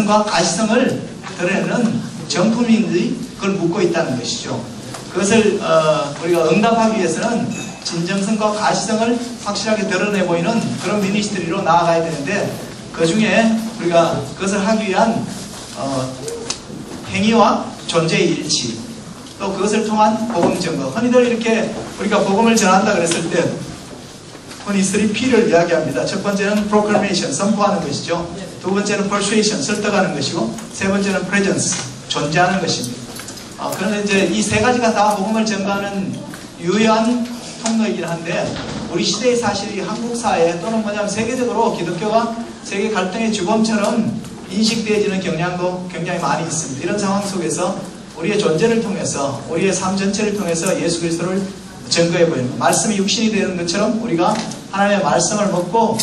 진정성과 가시성을 드러내는 정품인들이 그걸 묻고 있다는 것이죠. 그것을 우리가 응답하기 위해서는 진정성과 가시성을 확실하게 드러내 보이는 그런 미니스트리로 나아가야 되는데, 그 중에 우리가 그것을 하기 위한 행위와 존재의 일치, 또 그것을 통한 복음 증거. 흔히들 이렇게 우리가 복음을 전한다 그랬을 때 흔히 3P를 이야기합니다. 첫 번째는 proclamation, 선포하는 것이죠. 두 번째는 persuasion, 설득하는 것이고, 세 번째는 presence, 존재하는 것입니다. 그런데 이제 이 세 가지가 다 복음을 전가하는 유효한 통로이긴 한데, 우리 시대의 사실이 한국 사회 또는 뭐냐면 세계적으로 기독교가 세계 갈등의 주범처럼 인식되어지는 경향도 굉장히 많이 있습니다. 이런 상황 속에서 우리의 존재를 통해서, 우리의 삶 전체를 통해서 예수 그리스도를 증거해 보이는, 말씀이 육신이 되는 것처럼 우리가 하나님의 말씀을 먹고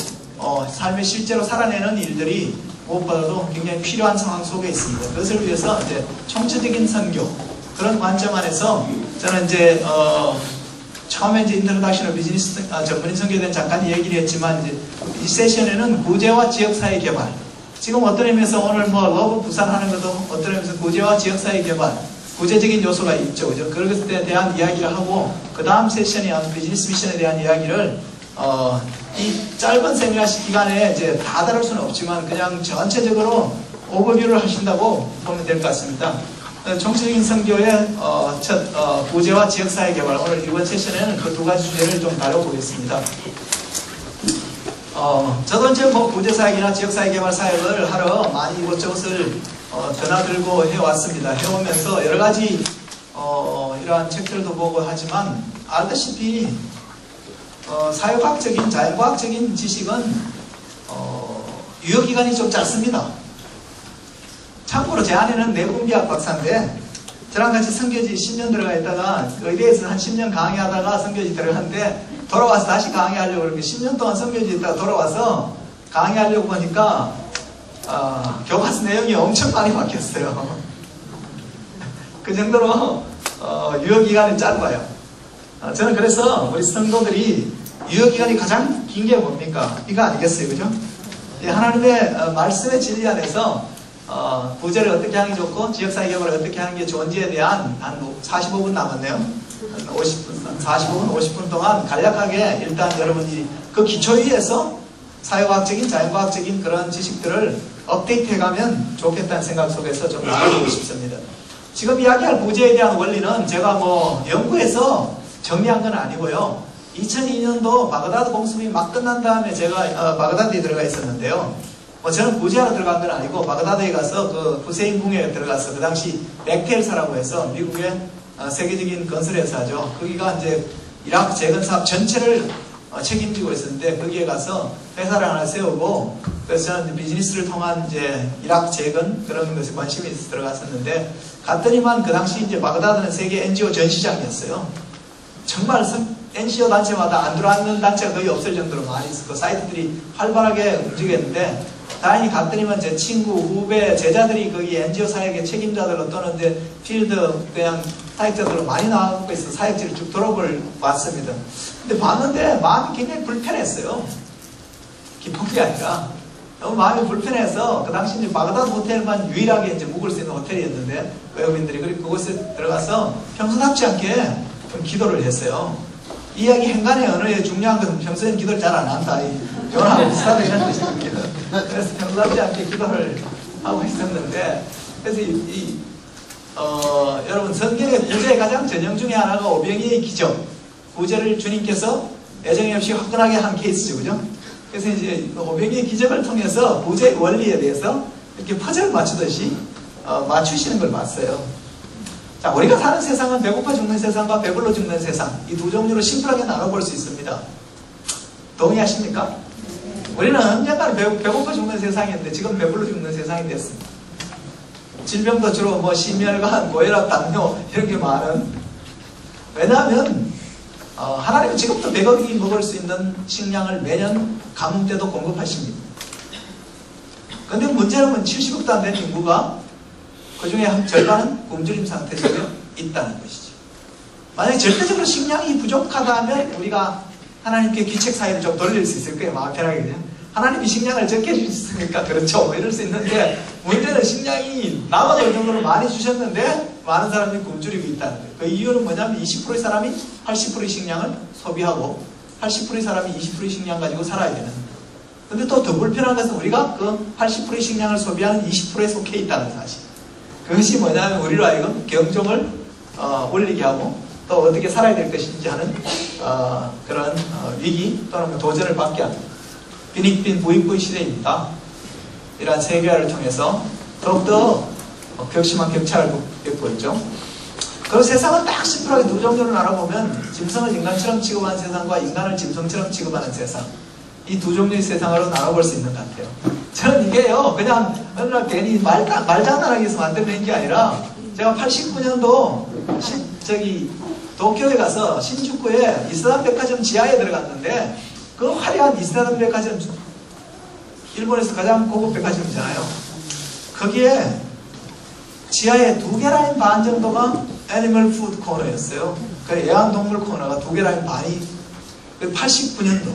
삶에 실제로 살아내는 일들이 무엇보다도 굉장히 필요한 상황 속에 있습니다. 그것을 위해서 이제 총체적인 선교, 그런 관점 안에서 저는 이제 처음에 이제 인트로덕션 비즈니스 전문인 선교에 대한 잠깐 얘기를 했지만, 이제 이 세션에는 구제와 지역사회 개발, 지금 어떤 의미에서 오늘 뭐 러브 부산 하는 것도 어떤 의미에서 구제와 지역사회 개발, 구제적인 요소가 있죠. 그죠? 그것에 대한 이야기를 하고, 그 다음 세션이 비즈니스 미션에 대한 이야기를 이 짧은 세미나 기간에 이제 다 다룰 수는 없지만 그냥 전체적으로 오버뷰를 하신다고 보면 될 것 같습니다. 정치적인 선교의 첫 구제와 지역사회 개발, 오늘 이번 세션에는 그 두 가지 주제를 좀 다뤄보겠습니다. 저도 이제 뭐 구제사역이나 지역사회 개발 사역을 하러 많이 이곳저곳을 드나들고 해왔습니다. 해오면서 여러 가지 이러한 책들도 보고 하지만, 알다시피 사회과학적인, 자연과학적인 지식은 유효기간이 좀 짧습니다. 참고로 제 아내는 내분비학 박사인데, 저랑 같이 선교지 10년 들어가 있다가 의대에서 한 10년 강의하다가 선교지 들어갔는데, 돌아와서 다시 강의하려고 그러니까 10년 동안 선교지 있다가 돌아와서 강의하려고 보니까 교과서 내용이 엄청 많이 바뀌었어요. 그 정도로 유효기간이 짧아요. 저는 그래서 우리 성도들이 유효기간이 가장 긴 게 뭡니까? 이거 아니겠어요, 그죠? 하나님의 말씀의 진리 안에서 구제를 어떻게 하는 게 좋고 지역사회 개발을 어떻게 하는 게 좋은지에 대한 한 45분 남았네요. 45분, 50분 동안 간략하게 일단 여러분이 그 기초 위에서 사회과학적인, 자연과학적인 그런 지식들을 업데이트해가면 좋겠다는 생각 속에서 좀 나눠보고 싶습니다. 지금 이야기할 구제에 대한 원리는 제가 뭐 연구해서 정리한 건 아니고요. 2002년도 바그다드 공습이 막 끝난 다음에 제가 바그다드에 들어가 있었는데요. 저는 구제하러 들어간 건 아니고 바그다드에 가서 그 후세인 궁에 들어가서, 그 당시 맥텔사라고 해서 미국의 세계적인 건설회사죠. 거기가 이제 이라크 재건 사업 전체를 책임지고 있었는데, 거기에 가서 회사를 하나 세우고, 그래서 저는 비즈니스를 통한 이제 이라크 재건 그런 것에 관심이 있어서 들어갔었는데, 갔더니만 그 당시 이제 바그다드는 세계 NGO 전시장이었어요. 정말 NGO 단체마다 안 들어왔는 단체가 거의 없을 정도로 많이 있었고, 사이트들이 활발하게 움직였는데, 다행히 갔더니만 제 친구, 후배, 제자들이 거기 NGO 사역의 책임자들로 또는 이제 필드 그냥 사역자들로 많이 나오고 있어서 사역지를 쭉 돌아볼 왔습니다. 근데 봤는데 마음이 굉장히 불편했어요. 기쁜 게 아니라 너무 마음이 불편해서, 그 당시 이제 바그다드 호텔만 유일하게 이제 묵을 수 있는 호텔이었는데, 외국인들이, 그리고 그곳에 들어가서 평소답지 않게 좀 기도를 했어요. 이야기 행간의 언어에 중요한 것은 평소에는 기도를 잘 안 한다. 요나하고 비슷하다 이런 뜻입니다. 그래서 평소답지 않게 기도를 하고 있었는데, 그래서 여러분, 성경의 구제의 가장 전형 중에 하나가 오병이의 기적. 구제를 주님께서 애정이 없이 화끈하게 한 케이스죠, 그죠? 그래서 이제 오병이의 기적을 통해서 구제의 원리에 대해서 이렇게 퍼즐을 맞추듯이 맞추시는 걸 봤어요. 자, 우리가 사는 세상은 배고파 죽는 세상과 배불러 죽는 세상, 이 두 종류로 심플하게 나눠볼 수 있습니다. 동의하십니까? 우리는 언젠가는 배고파 죽는 세상이었는데 지금 배불러 죽는 세상이 됐습니다. 질병도 주로 뭐 심혈관, 고혈압, 당뇨 이런 게 많은. 왜냐하면 하나님은 지금도 100억이 먹을 수 있는 식량을 매년 가뭄 때도 공급하십니다. 그런데 문제는 70억도 안 되는 인구가 그 중에 한 절반은 굶주림 상태 속에 있다는 것이죠. 만약에 절대적으로 식량이 부족하다면 우리가 하나님께 기책 사회를 좀 돌릴 수 있을 거예요. 마음 편하게 그냥. 하나님이 식량을 적게 주셨으니까 그렇죠. 이럴 수 있는데 문제는 식량이 남아돌 정도로 많이 주셨는데 많은 사람들이 굶주리고 있다는 거예요. 그 이유는 뭐냐면 20%의 사람이 80%의 식량을 소비하고 80%의 사람이 20%의 식량 가지고 살아야 되는. 근데 또 더 불편한 것은 우리가 그 80%의 식량을 소비하는 20%에 속해 있다는 사실. 그것이 뭐냐면 우리로 하여금 경종을 올리게 하고 또 어떻게 살아야 될 것인지 하는 그런 위기 또는 도전을 받게 합니다. 빈익빈 부익부의 시대입니다. 이러한 세계화를 통해서 더욱더 격심한 격차를 겪고 있죠. 그 세상은 딱 심플하게 두 종류로 나눠보면 짐승을 인간처럼 취급하는 세상과 인간을 짐승처럼 취급하는 세상, 이 두 종류의 세상으로 나눠볼 수 있는 것 같아요. 저는 이게요 그냥 어느 날 괜히 말장난하기 위해서 만들어낸 게 아니라 제가 89년도 도쿄에 가서 신주쿠에 이스단 백화점 지하에 들어갔는데 그 화려한 이스단 백화점, 일본에서 가장 고급 백화점이잖아요. 거기에 지하에 2개 라인 반 정도가 애니멀 푸드 코너였어요. 그 애완동물 코너가 2개 라인 반이 89년도.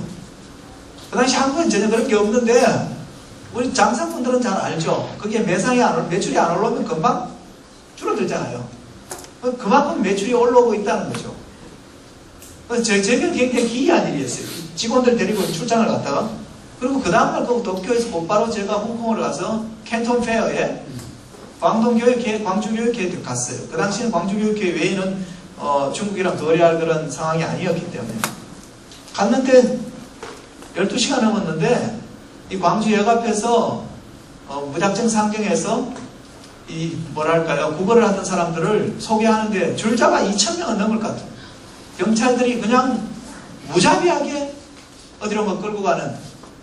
그 당시 한국엔 전혀 그런 게 없는데 우리 장사분들은 잘 알죠. 그게 매출이 안 올라오면 금방 줄어들잖아요. 그만큼 매출이 올라오고 있다는 거죠. 저희는 굉장히 기이한 일이었어요. 직원들 데리고 출장을 갔다가 그리고 그 다음날 그 도쿄에서 곧바로 제가 홍콩으로 가서 캔톤 페어에 광주교육회에 갔어요. 그 당시에는 광주교육회 외에는 중국이랑 거래할 그런 상황이 아니었기 때문에 갔는데 12시간 넘었는데 이 광주역 앞에서 무작정 상경해서 이 뭐랄까요 구걸을 하던 사람들을 소개하는데 줄자가 2,000명은 넘을 것 같아요. 경찰들이 그냥 무자비하게 어디론가 끌고 가는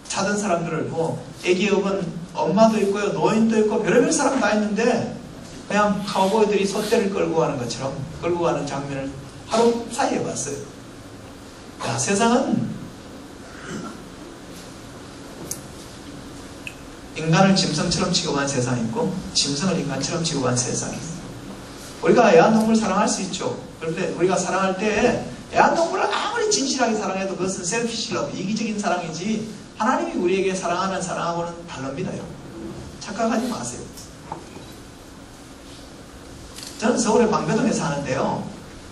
차던 사람들을 뭐 애기 업은 엄마도 있고요 노인도 있고 별의별 사람 다 있는데 그냥 카우보이들이 소떼를 끌고 가는 것처럼 끌고 가는 장면을 하루 사이에 봤어요. 야, 세상은 인간을 짐승처럼 취급하는 세상이 있고 짐승을 인간처럼 취급하는 세상이 있어요. 우리가 애완동물을 사랑할 수 있죠. 그런데 우리가 사랑할 때 애완동물을 아무리 진실하게 사랑해도 그것은 셀피시러브, 이기적인 사랑이지 하나님이 우리에게 사랑하는 사랑하고는 다릅니다. 착각하지 마세요. 저는 서울의 방배동에 사는데요.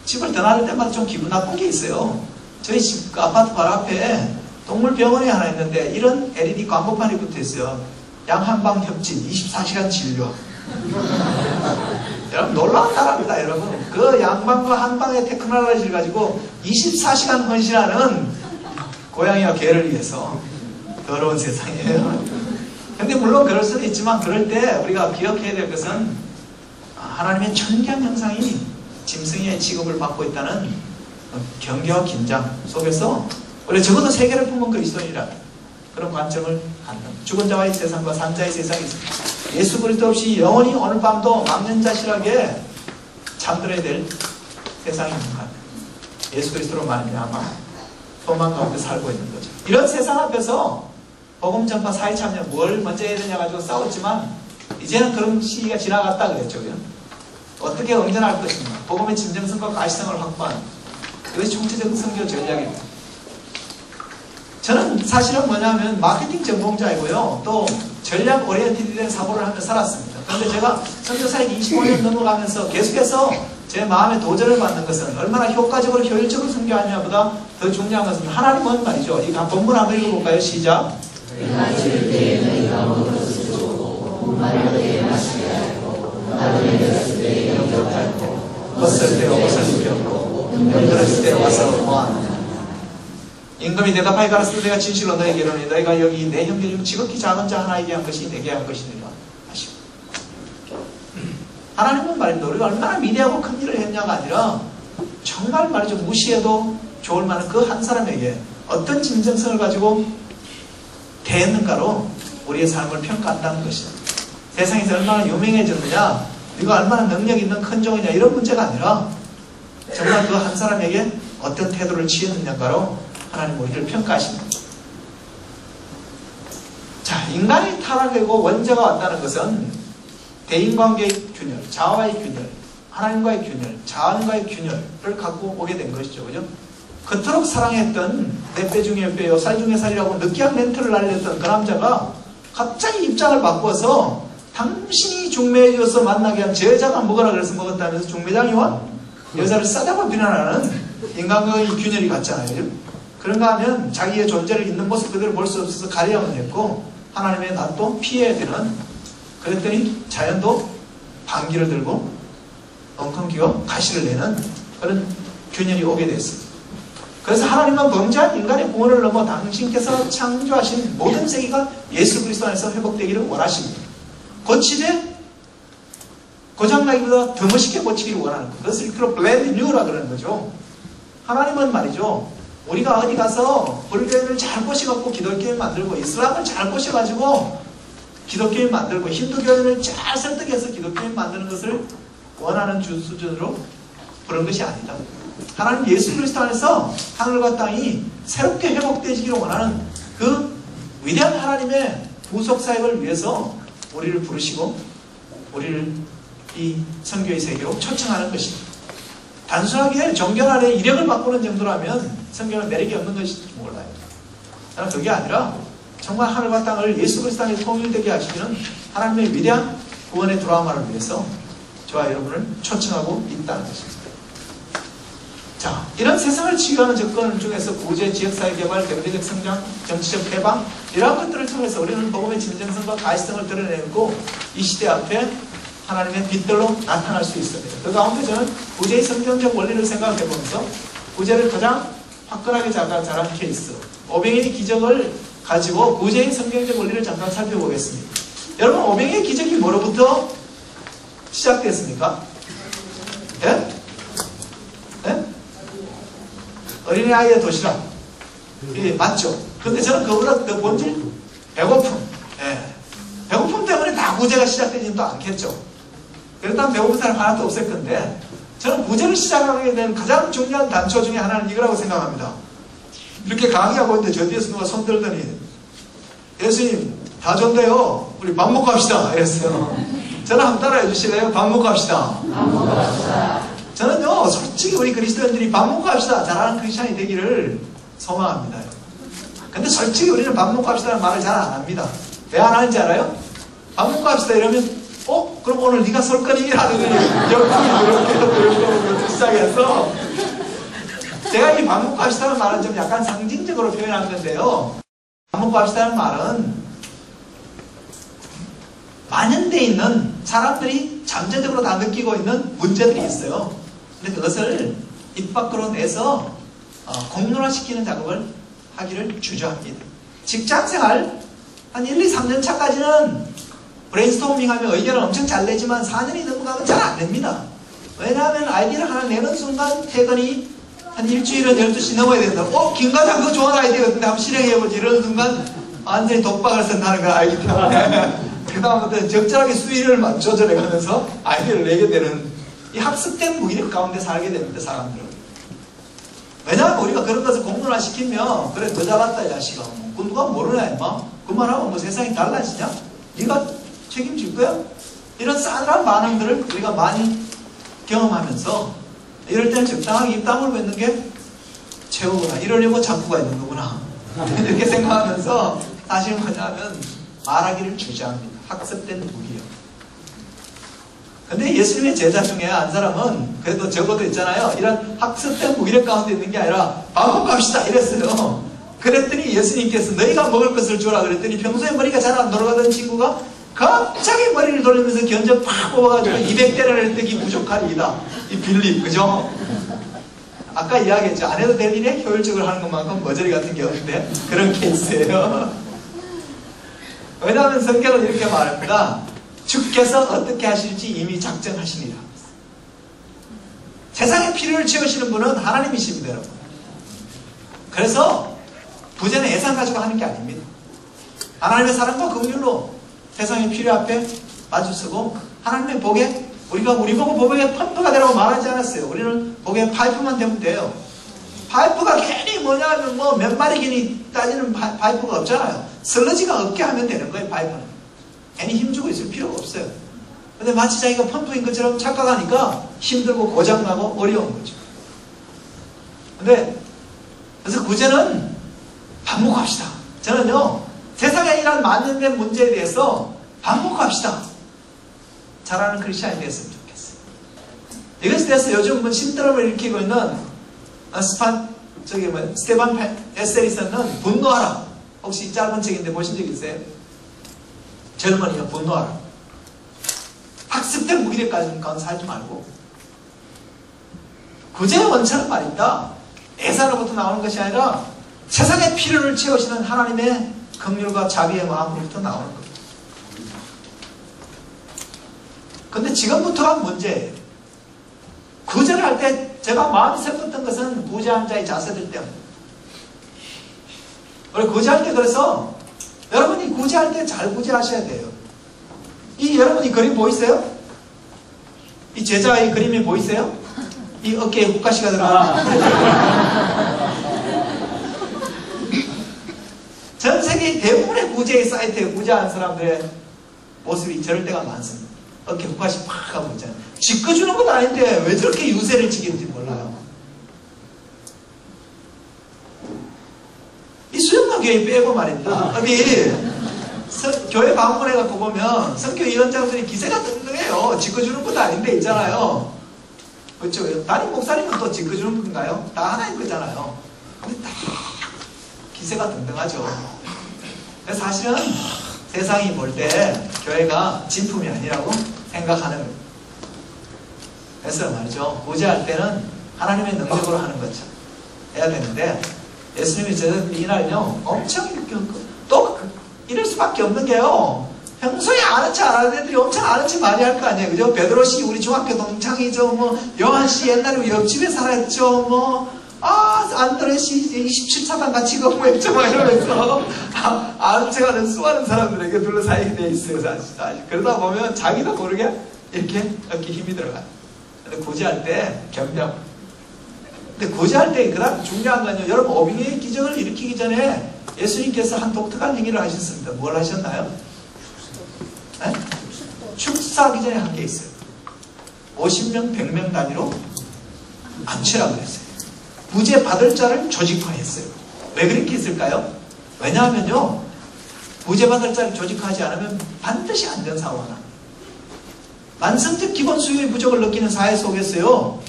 집을 떠나는 때마다 좀 기분 나쁜 게 있어요. 저희 집 아파트 바로 앞에 동물병원이 하나 있는데 이런 LED 광고판이 붙어 있어요. 양한방 협진 24시간 진료. 여러분 놀라운 나라입니다. 여러분 그 양방과 한방의 테크놀로지를 가지고 24시간 헌신하는 고양이와 개를 위해서 더러운 세상이에요. 근데 물론 그럴 수도 있지만 그럴 때 우리가 기억해야 될 것은 하나님의 천기한 형상이 짐승의 취급을 받고 있다는 경계와 긴장 속에서 원래 적어도 세계를 품은 그리스도인이라 그런 관점을 갖는 죽은 자와의 세상과 산 자의 세상이 있습니다. 예수 그리스도 없이 영원히 오늘 밤도 망연자실하게 잠들어야 될 세상이 있는 것 같아요. 예수 그리스도로 말미암아 소망 가운데 살고 있는 거죠. 이런 세상 앞에서 복음 전파 사회 참여 뭘 먼저 해야 되냐 가지고 싸웠지만 이제는 그런 시기가 지나갔다 그랬죠. 어떻게 응전할 것인가 복음의 진정성과 가시성을 확보하는 이것이 총체적인 선교 전략입니다. 저는 사실은 뭐냐면 마케팅 전공자이고요. 또 전략 오리엔티드된 사고를 하며 살았습니다. 그런데 제가 선교사에 25년 넘어가면서 계속해서 제 마음에 도전을 받는 것은 얼마나 효과적으로 효율적으로 선교하냐보다 더 중요한 것은 하나님은 말이죠. 이거 본문 한번 읽어볼까요? 시작. 벗을 때 옷을 입혔고 힘들었을 때 와서 보았느냐. 임금이 대답하여 가라사대 내가 진실로 너에게 이르노니 너희가 여기 내 형제 중 지극히 작은 자 하나에게 한 것이 내게 한 것이니라 하시고 하나님은 말입니다. 우리가 얼마나 미대하고 큰 일을 했냐가 아니라 정말 말이죠. 무시해도 좋을 만한 그 한 사람에게 어떤 진정성을 가지고 대했는가로 우리의 삶을 평가한다는 것이다. 세상에서 얼마나 유명해졌느냐 네가 얼마나 능력 있는 큰 종이냐 이런 문제가 아니라 정말 그 한 사람에게 어떤 태도를 취했느냐가로 하나님 우리를 평가하십니다. 자, 인간이 타락되고 원죄가 왔다는 것은 대인관계의 균열, 자아와의 균열, 하나님과의 균열, 자아와의 균열을 갖고 오게 된 것이죠. 그죠? 그토록 사랑했던 내 뼈 중에 뼈요, 살 중에 살이라고 느끼한 멘트를 날렸던 그 남자가 갑자기 입장을 바꿔서 당신이 중매해줘서 만나게 한 제 여자가 먹으라 그래서 먹었다면서 중매장이 와? 여자를 싸다고 비난하는 인간과의 균열이 같잖아요. 그런가 하면 자기의 존재를 있는 모습 그대로 볼 수 없어서 가려야만 했고 하나님의 낯도 피해야 되는, 그랬더니 자연도 반기를 들고 엉겅퀴고 가시를 내는 그런 균열이 오게 됐습니다. 그래서 하나님은 범죄한 인간의 구원을 넘어 당신께서 창조하신 모든 세계가 예수 그리스도 안에서 회복되기를 원하십니다. 고치되 고장나기보다 더 멋있게 고치기를 원하는 것. 그것을 일컬어 블렌드 뉴라 그러는 거죠. 하나님은 말이죠, 우리가 어디 가서 불교인을 잘 꼬셔갖고 기독교인 만들고 이슬람을 잘 꼬셔가지고 기독교인 만들고 힌두교인을 잘 설득해서 기독교인 만드는 것을 원하는 수준으로 그런 것이 아니다. 하나님 예수 그리스도 안에서 하늘과 땅이 새롭게 회복되시기를 원하는 그 위대한 하나님의 부속 사역을 위해서 우리를 부르시고 우리를 이 선교의 세계로 초청하는 것입니다. 단순하게 종교 안에 이력을 바꾸는 정도라면 선교는 매력이 없는 것일지 몰라요. 그러나 그게 아니라 정말 하늘과 땅을 예수 그리스도 안에 통일되게 하시는 하나님의 위대한 구원의 드라마를 위해서 저와 여러분을 초청하고 있다는 것입니다. 자, 이런 세상을 치유하는 접근 중에서 구제, 지역사회 개발, 경제적 성장, 정치적 해방 이러한 것들을 통해서 우리는 복음의 진정성과 가시성을 드러내고 이 시대 앞에 하나님의 빛들로 나타날 수 있습니다. 그 가운데 저는 구제의 성경적 원리를 생각해보면서 구제를 가장 화끈하게 자란 케이스, 오병이의 기적을 가지고 구제의 성경적 원리를 잠깐 살펴보겠습니다. 여러분, 오병이의 기적이 뭐로부터 시작됐습니까? 예? 예? 어린아이의 도시락. 예, 맞죠? 근데 저는 그거보다 더 본질, 배고픔. 예. 배고픔 때문에 다 구제가 시작되지는 또 않겠죠. 그렇다면 배고픈 사람 하나도 없을 건데, 저는 구제를 시작하게 된 가장 중요한 단초 중에 하나는 이거라고 생각합니다. 이렇게 강의하고 있는데 저 뒤에서 누가 손 들더니, 예수님, 다 좋은데요. 우리 밥 먹고 합시다. 이랬어요. 저는 한번 따라해 주실래요? 밥 먹고 합시다. 밥 먹고 합시다. 저는요, 솔직히 우리 그리스도인들이 밥 먹고 합시다. 잘하는 크리스찬이 되기를 소망합니다. 근데 솔직히 우리는 밥 먹고 합시다는 말을 잘 안 합니다. 왜 안 하는지 알아요? 밥 먹고 합시다 이러면, 그럼 오늘 네가 설 거니? 하더니, 이렇게 시작해서, 제가 이 밥 먹고 합시다는 말은 좀 약간 상징적으로 표현한 건데요. 밥 먹고 합시다는 말은, 만연되어 있는 사람들이 잠재적으로 다 느끼고 있는 문제들이 있어요. 근데 그것을 입 밖으로 내서 공론화시키는 작업을 하기를 주저합니다. 직장생활 한 1, 2, 3년 차까지는 브레인스토밍하며 의견을 엄청 잘 내지만 4년이 넘어가면 잘 안 됩니다. 왜냐하면 아이디어를 하나 내는 순간 퇴근이 한 일주일은 12시 넘어야 된다. 김 과장 그거 좋은 아이디어 같은데 한번 실행해보지. 이러는 순간 완전히 독박을 쓴다는 걸 알기 때문에 그 다음부터는 적절하게 수위를 조절해가면서 아이디어를 내게 되는 이 학습된 무기력 가운데 살게 됩니다. 사람들은. 왜냐하면 우리가 그런 것을 공론화 시키면 그래 더 잘났다 이 자식아. 그 누가 모르냐 임마. 그만하면 뭐 세상이 달라지냐? 네가 책임질 거야? 이런 싸늘한 반응들을 우리가 많이 경험하면서 이럴 때는 적당하게 입 다물고 있는 게 최고구나. 이러려고 자꾸가 있는 거구나. 이렇게 생각하면서 사실 뭐냐면 말하기를 주저합니다. 학습된 무기요. 근데 예수님의 제자 중에 한 사람은 그래도 적어도 있잖아요. 이런 학습된 무기력 가운데 있는 게 아니라 밥 먹고 합시다 이랬어요. 그랬더니 예수님께서 너희가 먹을 것을 주라 그랬더니 평소에 머리가 잘 안 돌아가던 친구가 갑자기 머리를 돌리면서 견적 팍 뽑아가지고 200대를 뜨기 부족하리이다. 이 빌립, 그죠? 아까 이야기했죠. 안 해도 될 일에 효율적으로 하는 것만큼 머저리 같은 게 없는데 그런 케이스예요. 왜냐하면 성경은 이렇게 말합니다. 주께서 어떻게 하실지 이미 작정하시니라. 세상의 필요를 채우시는 분은 하나님이십니다, 여러분. 그래서 부자는 예산 가지고 하는 게 아닙니다. 하나님의 사랑과 긍휼로 세상의 필요 앞에 마주서고 하나님의 복에 우리 보고 복의 펌프가 되라고 말하지 않았어요. 우리는 복의 파이프만 되면 돼요. 파이프가 괜히 뭐냐면 뭐 몇 마리 괜히 따지는 파이프가 없잖아요. 슬러지가 없게 하면 되는 거예요. 파이프는. 괜히 힘주고 있을 필요가 없어요. 근데 마치 자기가 펌프인 것처럼 착각하니까 힘들고 고장나고 어려운 거죠. 근데 그래서 구제는 반복합시다. 저는요 세상에 이런 만연된 문제에 대해서 반복합시다. 잘하는 크리스찬이 됐으면 좋겠어요. 이것에 대해서 요즘 뭐 신드롬을 일으키고 있는 스테반 에세리서는 분노하라. 혹시 짧은 책인데 보신 적 있어요? 젊은이가 분노하라. 학습된 무기력 가운데 살지 말고 구제의 원천은 말입니다. 애사로부터 나오는 것이 아니라 세상의 필요를 채우시는 하나님의 긍휼과 자비의 마음으로부터 나오는 겁니다. 근데 지금부터가 문제예요. 구제를 할 때 제가 마음이 슬펐던 것은 구제한 자의 자세들 때문에. 우리 구제할 때 그래서 여러분이 구제할 때 잘 구제하셔야 돼요. 이 여러분 이 그림 보이세요? 이 제자의 그림이 보이세요? 이 어깨에 국가시가 들어가는 전 세계 대부분의 구제의 사이트에 구제하는 사람들의 모습이 저럴 때가 많습니다. 어깨 국가시 팍 하고 있잖아요. 짓거주는 건 아닌데 왜 저렇게 유세를 지키는지 몰라요. 이 수영관 교회 빼고 말입니다. 어디 교회 방문해갖고 보면 선교위원장들이 기세가 등등해요. 짓거주는 것도 아닌데 있잖아요. 그렇죠. 담임 목사님은 또 짓거주는 건가요? 다 하나인 거잖아요. 근데 다 기세가 등등하죠. 그래서 사실은 세상이 볼 때 교회가 진품이 아니라고 생각하는 거예요. 그래서 말이죠. 구제할 때는 하나님의 능력으로 하는 거죠. 해야 되는데 예수님이 이날요 엄청 또 이럴 수밖에 없는 게요. 평소에 아는 체 안 하는 애들이 엄청 아는 체 많이 할 거 아니에요. 그죠? 베드로씨 우리 중학교 동창이죠. 뭐 요한씨 옛날에 옆집에 살았죠. 뭐 안드레씨 27차단 같이 공부했죠. 막 이러면서 아는 체가 수많은 사람들에게 둘러싸이게 돼 있어요. 사실. 그러다 보면 자기도 모르게 이렇게 힘이 들어가요. 근데 구제할 때 겸령. 근데 구제할 때 그다음 중요한 건요. 여러분 오병이의 기적을 일으키기 전에 예수님께서 한 독특한 행위를 하셨습니다. 뭘 하셨나요? 네? 축사하기 전에 한 게 있어요. 50명, 100명 단위로 안치라고 그랬어요. 구제 받을 자를 조직화했어요. 왜 그렇게 했을까요? 왜냐하면요. 구제 받을 자를 조직화하지 않으면 반드시 안전사고가 납니다. 만성적 기본 수요의 부족을 느끼는 사회 속에서요.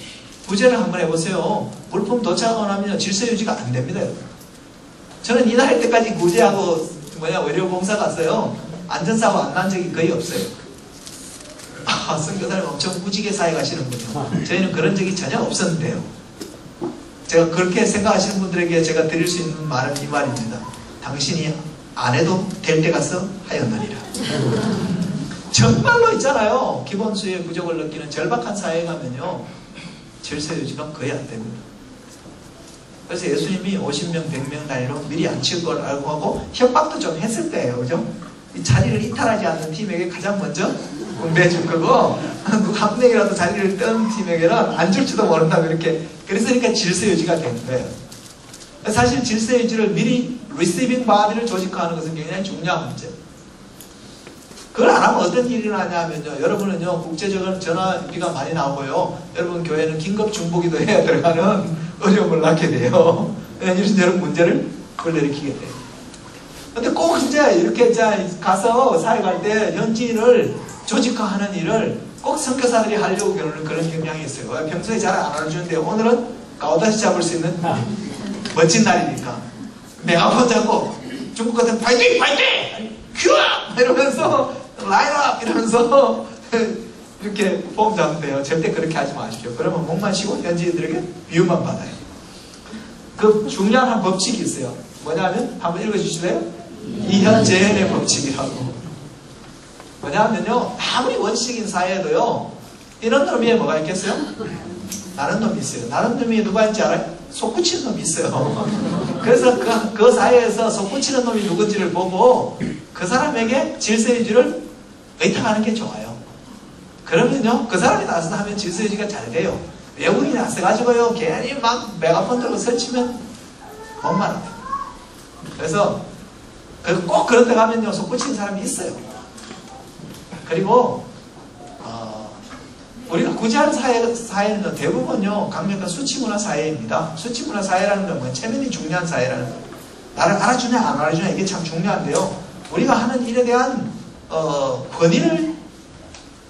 구제를 한번 해보세요. 물품 도착하고 나면 질서 유지가 안 됩니다. 저는 이날 할 때까지 구제하고 의료봉사 갔어요. 안전사고 안 난 적이 거의 없어요. 선교사님 엄청 무지개 사회 가시는군요. 저희는 그런 적이 전혀 없었는데요. 제가 그렇게 생각하시는 분들에게 제가 드릴 수 있는 말은 이 말입니다. 당신이 안 해도 될 때 가서 하였느니라. 정말로 있잖아요. 기본 수요의 부족을 느끼는 절박한 사회에 가면요. 질서 유지가 거의 안 됩니다. 그래서 예수님이 50명, 100명 단위로 미리 앉힐 걸 알고 하고 협박도 좀 했을 거예요. 그죠? 이 자리를 이탈하지 않는 팀에게 가장 먼저 공개해 줄 거고 한 명이라도 자리를 뜬 팀에게는 안 줄지도 모른다고 이렇게 그러니까 질서 유지가 되는 거예요. 사실 질서 유지를 미리 리시빙 바디를 조직화하는 것은 굉장히 중요한 문제. 그걸 안 하면 어떤 일이 나냐면요. 여러분은요 국제적인 전화비가 많이 나오고요. 여러분 교회는 긴급 중보기도 해야 들어가는 어려움을 낳게 돼요. 이런 여러 문제를 불러일으키게 돼요. 근데 꼭 이제 이렇게 가서 사회 갈 때 현지인을 조직화하는 일을 꼭 선교사들이 하려고 그런 경향이 있어요. 평소에 잘 안 알려주는데 오늘은 가오다시 잡을 수 있는 멋진 날이니까 메가폰 잡고 중국 같은 파이팅! 파이팅! 큐업! 이러면서 라인업! 이러면서 이렇게 폼 잡으면 돼요. 절대 그렇게 하지 마십시오. 그러면 목만 쉬고 현지인들에게 비유만 받아요. 그 중요한 한 법칙이 있어요. 뭐냐면 한번 읽어주실래요? 이현재현의 법칙이라고. 뭐냐면요 아무리 원칙인 사회에도요 이런 놈이 뭐가 있겠어요? 나는 놈이 있어요. 나는 놈이 누가 있는지 알아요? 속구치는 놈이 있어요. 그래서 그 사회에서 속구치는 놈이 누군지를 보고 그 사람에게 질서유지를 의탁하는 게 좋아요. 그러면요 그 사람이 나서서 하면 질서유지가 잘 돼요. 외국인이 나서가지고요 괜히 막 메가폰 들고 설치면 원만합니다. 그래서 꼭 그런 데 가면요 속구치는 사람이 있어요. 그리고 우리가 구제하는 사회는 대부분요 강력한 수치문화 사회입니다. 수치문화 사회라는 건 체면이 중요한 사회라는 거예요. 나를 알아주냐 안 알아주냐 이게 참 중요한데요. 우리가 하는 일에 대한 권위를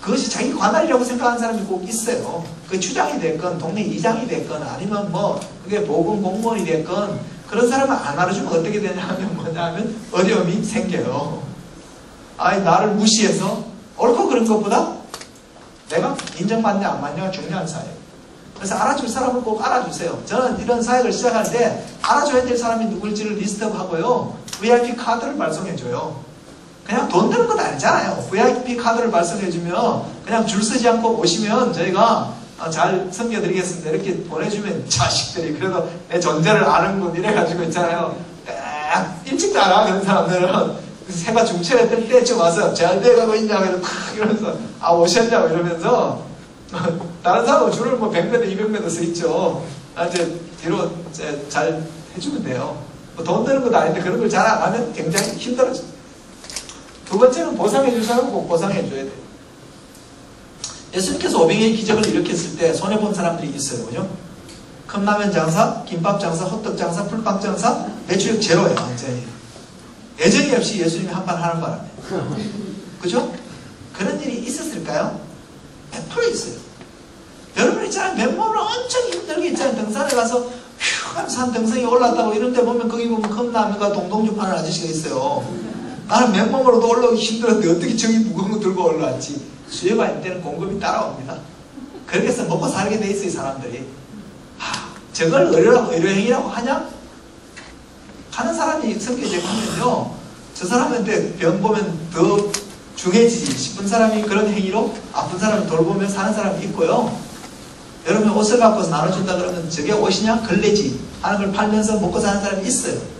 그것이 자기 관할이라고 생각하는 사람이 꼭 있어요. 그 추장이 됐건 동네 이장이 됐건 아니면 뭐 그게 보건 공무원이 됐건 그런 사람을 안 알아주면 어떻게 되냐면 뭐냐면 어려움이 생겨요. 아니 나를 무시해서 옳고 그런 것보다 내가 인정받냐 안 받냐가 중요한 사회예요. 그래서 알아줄 사람을 꼭 알아주세요. 저는 이런 사역을 시작할 때 알아줘야 될 사람이 누구일지를 리스트업하고요. VIP 카드를 발송해줘요. 그냥 돈 드는 것도 아니잖아요. VIP 카드를 발송해주면 그냥 줄 서지 않고 오시면 저희가 잘 섬겨드리겠습니다. 이렇게 보내주면 자식들이 그래도 내 존재를 아는군 이래가지고 있잖아요. 일찍 나가 그런 사람들은 새가 중천에 뜰 때쯤 와서 잘 돼가고 있냐고 이러면서 아 오셨냐고 이러면서 다른 사람은 줄을 뭐 100m 200m 서 있죠. 이제 뒤로 잘 해주면 돼요. 뭐 돈 드는 것도 아닌데 그런 걸 잘 안 하면 굉장히 힘들어져요. 두 번째는 보상해줄 사람은 꼭 보상해줘야 돼요. 예수님께서 오병이의 기적을 일으켰을 때 손해본 사람들이 있어요. 그죠? 컵라면 장사, 김밥 장사, 호떡 장사, 풀빵 장사, 매출액 제로예요. 완전히. 예정이 없이 예수님이 한 판 하는 바람에. 그죠? 그런 일이 있었을까요? 100% 있어요. 여러분 있잖아요. 맨몸으로 엄청 힘들게 있잖아요. 등산에 가서 휴 하면서 산 등산이 올랐다고 이런 데 보면 거기 보면 컵라면과 동동주 파는 아저씨가 있어요. 나는 맨몸으로도 올라오기 힘들었는데 어떻게 저기 무거운 거 들고 올라왔지? 수요가 있을 때는 공급이 따라옵니다. 그렇게 해서 먹고 살게 돼 있어요, 사람들이. 저걸 의료행위라고 하냐? 하는 사람이 성격적이면요, 저 사람한테 병 보면 더 중해지지 싶은 사람이 그런 행위로 아픈 사람을 돌보며 사는 사람이 있고요. 여러분 옷을 갖고서 나눠준다 그러면 저게 옷이냐? 걸레지 하는 걸 팔면서 먹고 사는 사람이 있어요.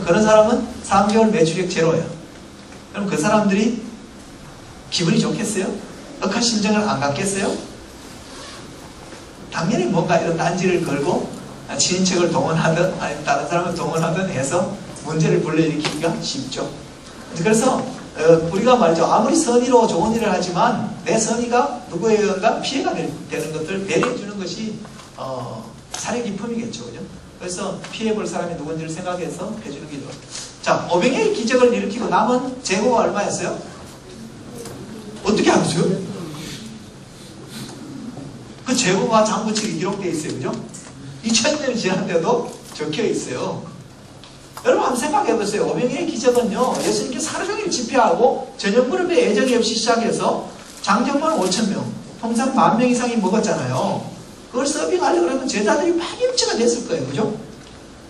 그런 사람은 3개월 매출액 제로예요. 그럼 그 사람들이 기분이 좋겠어요? 억한 심정을 안 갖겠어요? 당연히 뭔가 이런 딴지를 걸고 친인척을 동원하든 아니면 다른 사람을 동원하든 해서 문제를 불러일으키기가 쉽죠. 그래서 우리가 말이죠. 아무리 선의로 좋은 일을 하지만 내 선의가 누구에게가 피해가 되는 것들을 배려해 주는 것이 사회 기품이겠죠. 그죠? 그래서 피해볼 사람이 누군지를 생각해서 해주는 게 좋아요. 자, 오병이의 기적을 일으키고 남은 재고가 얼마였어요? 어떻게 알았어요? 그 재고가 장부책에 기록되어 있어요. 그죠? 2000년이 지났는데도 적혀 있어요. 여러분 한번 생각해 보세요. 오병이의 기적은요, 예수님께서 하루 종일 집회하고 저녁 무렵에 예정이 없이 시작해서 장정만 5,000명, 통상 10,000명 이상이 먹었잖아요. 그걸 서빙하려고 그러면 제자들이 파김치가 됐을 거예요. 그죠?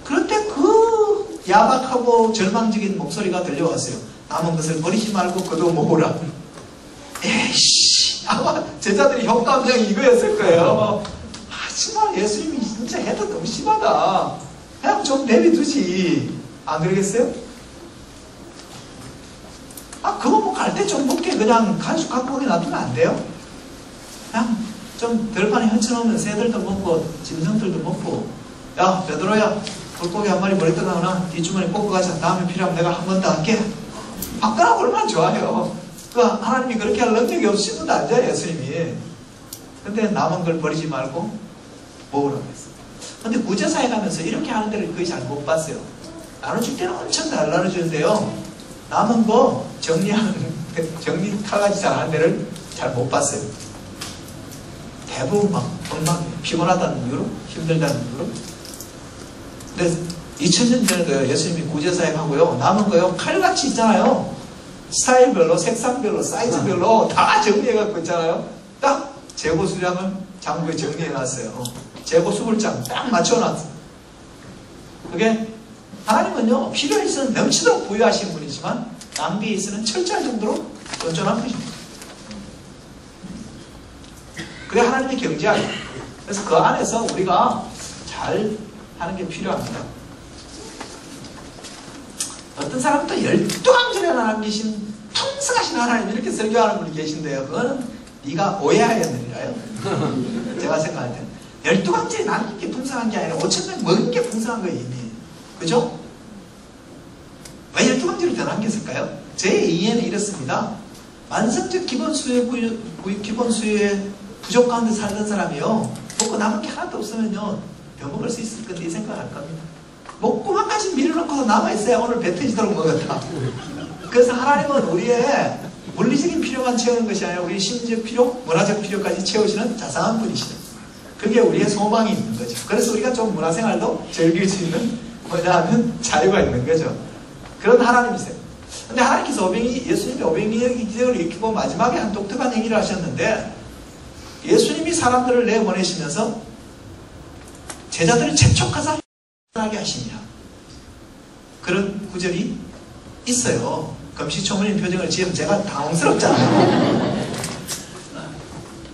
그런데 그 야박하고 절망적인 목소리가 들려왔어요. 남은 것을 버리지 말고 그도 모으라. 에이씨, 아마 제자들이 효과음정이 이거였을 거예요. 정말 예수님이 진짜 해도 너무 심하다. 그냥 좀 내비두지. 안 그러겠어요? 그거 뭐 갈 때 좀 먹게 그냥 간식 갖고 오게 놔두면 안 돼요? 그냥 좀 들판에 헤쳐놓으면 새들도 먹고 짐승들도 먹고, 야 베드로야 물고기 한 마리 머리 떠나거나 뒷주머니 뽑고 가자. 다음에 필요하면 내가 한 번 더 할게. 바꾸라고 얼마나 좋아요. 하나님이 그렇게 할 능력이 없으신 분도 아니잖아요. 예수님이. 근데 남은 걸 버리지 말고 모으라고 했어요. 근데 구제사에 가면서 이렇게 하는 데를 거의 잘 못 봤어요. 나눠줄 때는 엄청 잘 나눠주는데요, 남은 거 정리 칼같이 잘 하는 데를 잘 못 봤어요. 대부분 막 피곤하다는 이유로, 힘들다는 이유로. 근데 2000년 전에도 예수님이 구제사에 가고요, 남은 거요 칼같이 있잖아요. 스타일별로, 색상별로, 사이즈별로 다 정리해갖고 있잖아요. 딱 재고 수량을 장부에 정리해놨어요. 재고 수불장 딱 맞춰놨어요. 그게 하나님은요, 필요에 있어는 넘치도록 부유하신 분이지만 낭비에 있어는 철저할 정도로 온전한 분입니다. 그게 하나님의 경제예요. 그래서 그 안에서 우리가 잘 하는 게 필요합니다. 어떤 사람은 또 12강절에 하나님 계신 풍성하신 하나님 이렇게 설교하는 분이 계신데요, 그거는 네가 오해하였느니라요. 제가 생각할 때는 12강절이 나는 게 풍성한 게 아니라 5,000명 먹은 게 풍성한 거예요, 이미. 그죠? 왜 12강절을 더 남겼을까요? 제 이해는 이렇습니다. 만성적 기본 수요에 부족 가운데 살던 사람이요, 먹고 남은 게 하나도 없으면요 더 먹을 수 있을 건데 이 생각할 겁니다. 먹고만까지 밀어놓고서 남아있어야 오늘 배 터지도록 먹었다. 그래서 하나님은 우리의 물리적인 필요만 채우는 것이 아니라 우리 심리적 필요, 문화적 필요까지 채우시는 자상한 분이시다. 그게 우리의 소망이 있는 거죠. 그래서 우리가 좀 문화생활도 즐길 수 있는 뭐냐면 자유가 있는 거죠. 그런 하나님이세요. 근데 하나님께서 예수님이 오병이의 기적을 일으키고 마지막에 한 독특한 행위를 하셨는데, 예수님이 사람들을 내보내시면서 제자들을 재촉하사 하게 하시냐, 그런 구절이 있어요. 금시초문인 표정을 지으면 제가 당황스럽잖아요.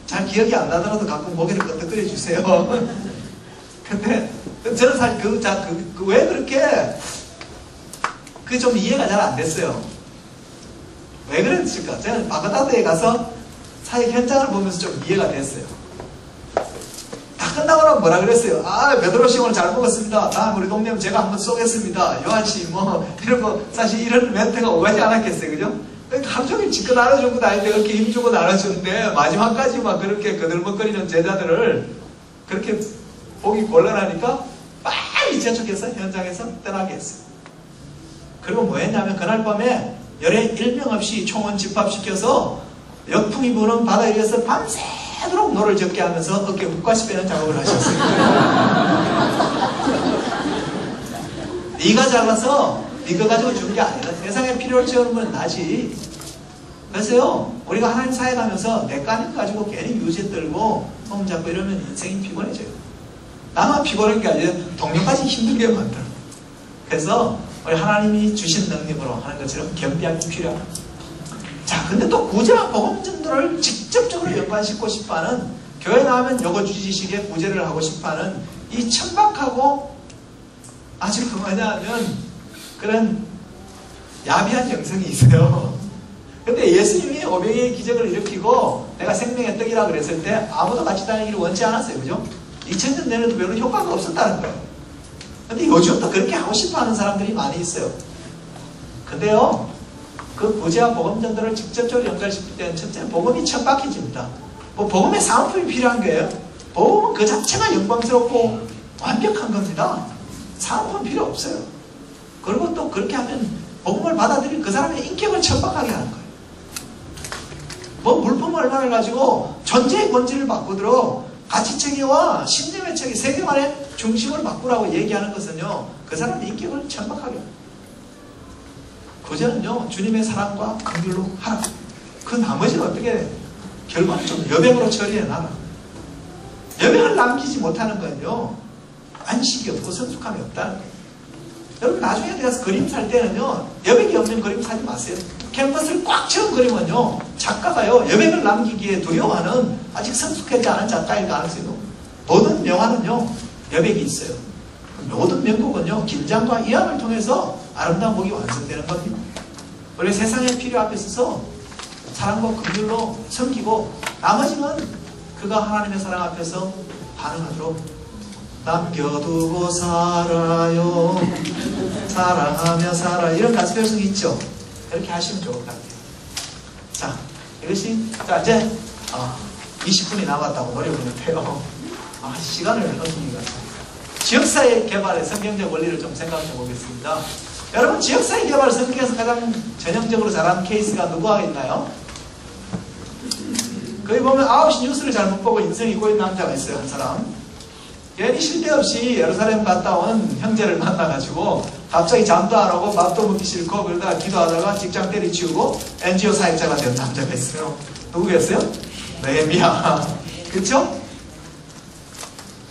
잘 기억이 안 나더라도 가끔 고개를 끄덕거려 주세요. 근데 저는 사실 왜 그렇게 그게 좀 이해가 잘 안 됐어요. 왜 그랬을까? 저는 바그다드에 가서 사역 현장을 보면서 좀 이해가 됐어요. 다 끝나고 나면 뭐라 그랬어요? 아, 베드로 씨 오늘 잘 먹었습니다. 다음 우리 동네면 제가 한번 쏘겠습니다. 요한 씨 이런 거 사실 이런 멘트가 오가지 않았겠어요, 그죠? 하루 종일 지껏 나눠주고 다니는데 그렇게 힘주고 나눠주는데 마지막까지 막 그렇게 거들먹거리는 제자들을 그렇게 보기 곤란하니까 빨리 재촉해서 현장에서 떠나게 했어요. 그리고 뭐 했냐면 그날 밤에 열에 일명 없이 총원 집합시켜서 역풍이 부는 바다 위에서 밤새도록 노를 적게 하면서 어깨 훅까지 빼는 작업을 하셨어요. 네가 작아서 네가 가지고 준 게 아니라 세상에 필요를 채우는 나지. 그래서요, 우리가 하나님 사역하면서 내 까는 거 가지고 괜히 유세 떨고 폼 잡고 이러면 인생이 피곤해져요. 나만 피곤한 게 아니라 동료까지 힘들게 만들어. 그래서 우리 하나님이 주신 능력으로 하는 것처럼 겸비함이 필요하다. 자, 근데 또 구제와 복음 전도를 직접적으로 연관짓고 싶어하는, 교회 나오면 요거 주지식의 구제를 하고 싶어하는 이 천박하고 아주 뭐냐면 그런 야비한 영성이 있어요. 근데 예수님이 오병이의 기적을 일으키고 내가 생명의 떡이라 그랬을 때 아무도 같이 다니기를 원치 않았어요. 그죠? 2000년 내내도 별로 효과가 없었다는 거예요. 근데 요즘도 그렇게 하고 싶어 하는 사람들이 많이 있어요. 근데요, 그 구제와 복음 전도를 직접적으로 연결시킬 때는 첫째는 복음이 천박해집니다. 뭐 복음의 사은품이 필요한 거예요. 복음은 그 자체가 영광스럽고 완벽한 겁니다. 사은품 필요 없어요. 그리고 또 그렇게 하면 복음을 받아들인 그 사람의 인격을 천박하게 하는 거예요. 뭐 물품 얼마를 가지고 존재의 본질을 바꾸도록 가치체계와 신념의 체계, 세계관의 중심을 바꾸라고 얘기하는 것은요, 그 사람의 인격을 천박하게 합니다. 구제는요, 주님의 사랑과 긍휼로 하라. 그 나머지는 어떻게 결과는 좀 여백으로 처리해놔라. 여백을 남기지 못하는 건요, 안식이 없고 성숙함이 없다는 거예요. 여러분 나중에 가서 그림 살 때는요, 여백이 없는 그림 사지 마세요. 캔버스를 꽉 채운 그림은요, 작가가요 여백을 남기기에 두려워하는 아직 성숙하지 않은 작가일 가능성이 높아요. 모든 명화는요 여백이 있어요. 모든 명곡은요 긴장과 이함을 통해서 아름다운 곡이 완성되는 겁니다. 원래 세상의 필요 앞에 서서 사랑과 긍휼로 섬기고 나머지는 그가 하나님의 사랑 앞에서 반응하도록 남겨두고 살아요, 사랑하며 살아, 이런 가수 별성이 있죠. 이렇게 하시면 좋을 것 같아요. 자, 이것이 자 이제 20분이 남았다고 노래 부르는데요. 시간을 어떻게 갔어요. 지역사회 개발의 성경적 원리를 좀 생각해 보겠습니다. 여러분 지역사회 개발 성경에서 가장 전형적으로 잘하는 케이스가 누구가 있나요? 거기 보면 9시 뉴스를 잘못 보고 인성이 꼬인 남자가 있어요. 한 사람. 괜히 쓸데없이 예루살렘 갔다 온 형제를 만나가지고 갑자기 잠도 안 오고 밥도 먹기 싫고 그러다가 기도하다가 직장 때리치우고 NGO 사역자가 된 남자가 있어요. 누구겠어요? 느헤미야. 그쵸?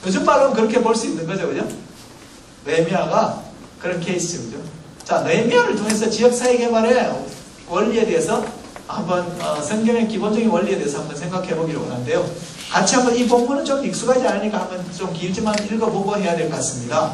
요즘 말로는 그렇게 볼 수 있는 거죠. 그죠? 느헤미야가 그런 케이스죠. 그죠? 자, 느헤미야를 통해서 지역사회 개발의 원리에 대해서 한번 성경의 기본적인 원리에 대해서 한번 생각해 보기를 원하는데요. 같이 한번 이 본문은 좀 익숙하지 않으니까 한번 좀 길지만 읽어보고 해야 될 것 같습니다.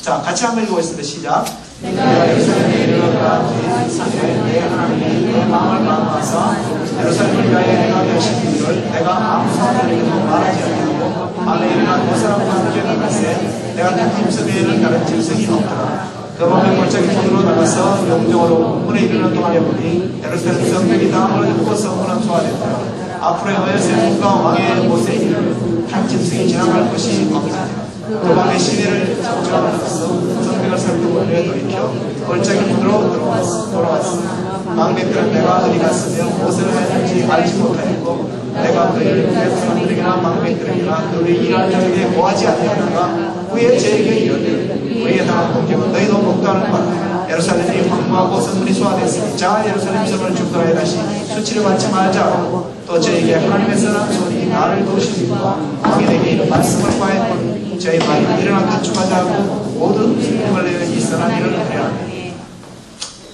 자, 같이 한번 읽어보겠습니다. 시작. 내가 예루살렘에 이르러가 내 하나님의 내 마음을 감화하사 예루살렘을 위하여 내가 열심히를 내가 아무 사람에게도 말하지 않고 밤에 일어나 그 사람과 함께 나갔세 내가 그 힘쓰기에는 다른 짐승이 없더라. 그 밤에 골짜기 통으로 나가서 영종으로 문에 이르는 동안에 보니 예루살렘 성벽이 다 무너졌고 성문은 소화됐더라. 앞으로의 어여세문과 왕의 모세이를 한 짐승이 지나갈 것이 왕이니라. 그 왕의 시내를 정정함으로써 성벽을 살펴보려 돌이켜 골짜기 문으로 돌아왔으나 망대들은 내가 어디 갔으며 무엇을 하였는지 알지 못하였고 내가 그의 사람들에게나 망대들에게나 그의 일하는 자에게 고하지 않았다가 그의 제에게 이르되 우리의 당한 공격은 너희도 목도하는 바라. 예루살렘이 황무하고 성문이 소화됐으니 자 예루살렘 성을 주도하여 다시 수치를 받지 말자. 또 저에게 하나님의 선한 손이 나를 도우시니까 왕에게 이런 말씀을 구하였거니 저희 말이 일어나 건축하자 하고 모든 힘을 내어 이 선한 일을 하려.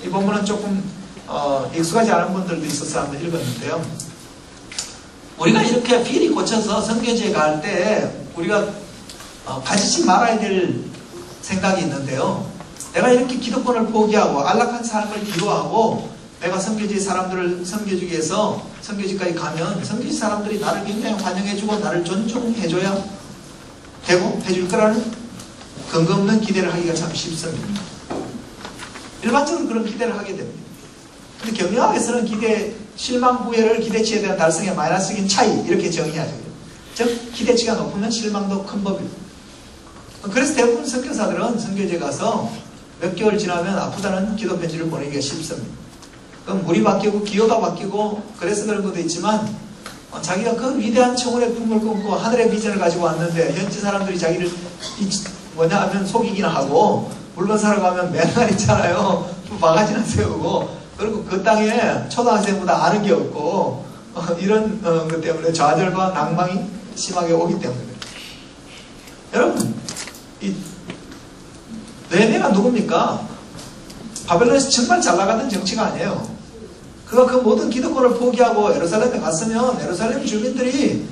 이 본문은 조금 익숙하지 않은 분들도 있어서 한번 읽었는데요. 우리가 이렇게 비리 고쳐서 선교지에 갈 때 우리가 가지지 말아야 될 생각이 있는데요. 내가 이렇게 기득권을 포기하고 안락한 삶을 기도하고 내가 선교지 사람들을 섬겨주기 위해서 선교지까지 가면 선교지 사람들이 나를 굉장히 환영해주고 나를 존중해줘야 되고 해줄 거라는 근거 없는 기대를 하기가 참 쉽습니다. 일반적으로 그런 기대를 하게 됩니다. 근데 경영학에서는 실망 후회를 기대치에 대한 달성의 마이너스적인 차이 이렇게 정의하죠. 즉 기대치가 높으면 실망도 큰 법입니다. 그래서 대부분 선교사들은 선교지에 가서 몇 개월 지나면 아프다는 기도 편지를 보내기가 쉽습니다. 그럼 물이 바뀌고 기후가 바뀌고 그래서 그런 것도 있지만 자기가 그 위대한 청혼의 꿈을 꿈고 하늘의 비전을 가지고 왔는데 현지 사람들이 자기를 뭐냐 하면 속이기나 하고 물건 사러 가면 맨날 있잖아요. 바가지나 세우고 그리고 그 땅에 초등학생보다 아는 게 없고 이런 것 때문에 좌절과 낭망이 심하게 오기 때문에 여러분 이 느헤미야가 누굽니까? 바벨론에서 정말 잘 나가던 정치가 아니에요. 그가 그 모든 기득권을 포기하고 예루살렘에 갔으면 예루살렘 주민들이